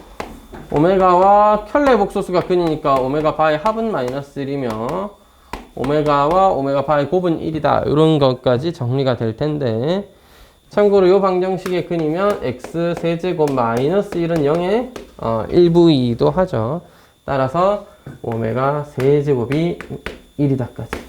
A: 오메가와 켤레 복소수가 근이니까 오메가 바의 합은 마이너스 1이며 오메가와 오메가 바의 곱은 1이다. 이런 것까지 정리가 될 텐데, 참고로 이 방정식의 근이면 x 세제곱 마이너스 1은 0의 1부이기도 하죠. 따라서 오메가 세제곱이 1이다까지.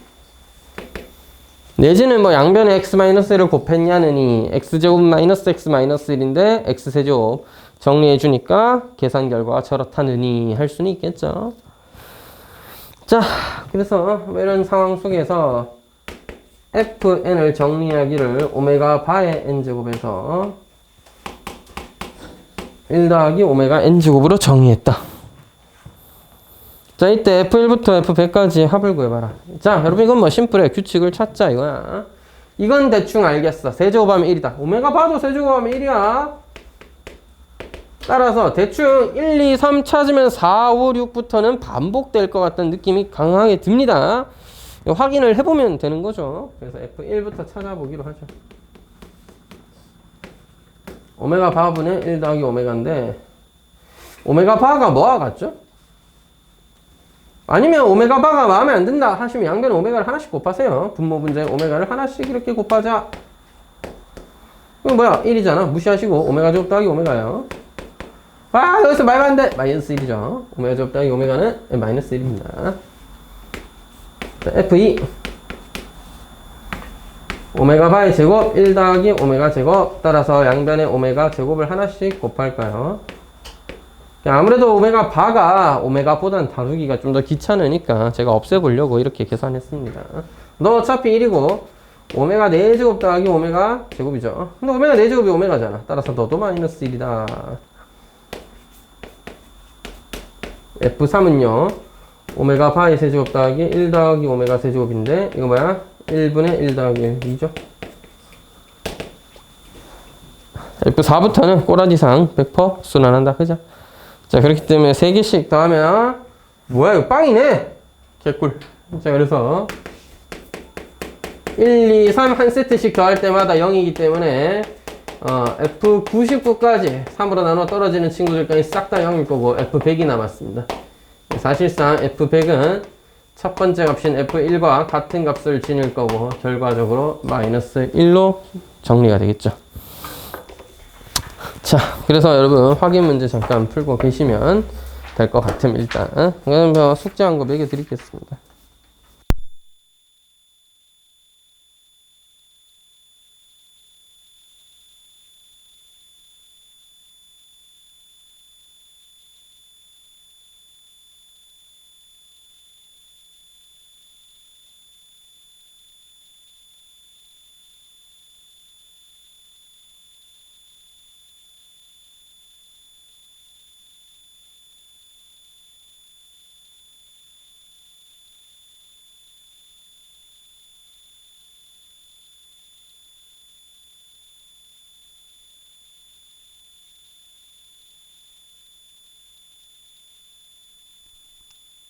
A: 내지는 뭐 양변에 x-1을 곱했냐느니 x제곱 마이너스 x 마이너스 1인데 x세제곱 정리해 주니까 계산 결과가 저렇다느니 할 수는 있겠죠. 자, 그래서 이런 상황 속에서 fn을 정리하기를 오메가 바의 n제곱에서 1 더하기 오메가 n제곱으로 정의했다. 자, 이때 F1부터 F100까지 합을 구해봐라. 자, 여러분 이건 뭐 심플해. 규칙을 찾자 이거야. 이건 대충 알겠어. 세제곱하면 1이다. 오메가 봐도 세제곱하면 1이야. 따라서 대충 1, 2, 3 찾으면 4, 5, 6부터는 반복될 것 같다는 느낌이 강하게 듭니다. 확인을 해보면 되는 거죠. 그래서 F1부터 찾아보기로 하죠. 오메가 바분의 1 더하기 오메가인데, 오메가 바가 뭐와 같죠? 아니면 오메가 바가 마음에 안 든다 하시면 양변에 오메가를 하나씩 곱하세요. 분모 분자에 오메가를 하나씩 이렇게 곱하자. 그럼 뭐야? 1이잖아. 무시하시고 오메가 제곱 더하기 오메가요. 아, 여기서 말도 안 돼. 마이너스 1이죠. 오메가 제곱 더하기 오메가는 마이너스 1입니다. 자, F2 오메가 바의 제곱 1 더하기 오메가 제곱. 따라서 양변에 오메가 제곱을 하나씩 곱할까요? 아무래도 오메가 바가 오메가보단 다루기가 좀 더 귀찮으니까 제가 없애보려고 이렇게 계산했습니다. 너 어차피 1이고 오메가 4제곱 더하기 오메가 제곱이죠. 근데 오메가 4제곱이 오메가잖아. 따라서 너도 마이너스 1이다. F3은요. 오메가 바의 세제곱 더하기 1 더하기 오메가 세제곱인데 이거 뭐야? 1분의 1 더하기 1이죠. F4부터는 꼬라지상 100% 순환한다. 그죠? 자, 그렇기 때문에 3개씩 더하면 뭐야 이거 빵이네. 개꿀. 자, 그래서 1, 2, 3 한 세트씩 더할 때마다 0이기 때문에 F99까지 3으로 나눠 떨어지는 친구들까지 싹 다 0일 거고 F100이 남았습니다. 사실상 F100은 첫 번째 값인 F1과 같은 값을 지닐 거고 결과적으로 마이너스 1로 정리가 되겠죠. 자, 그래서 여러분 확인 문제 잠깐 풀고 계시면 될 것 같으면 일단 그럼 숙제한 거 매겨 드리겠습니다.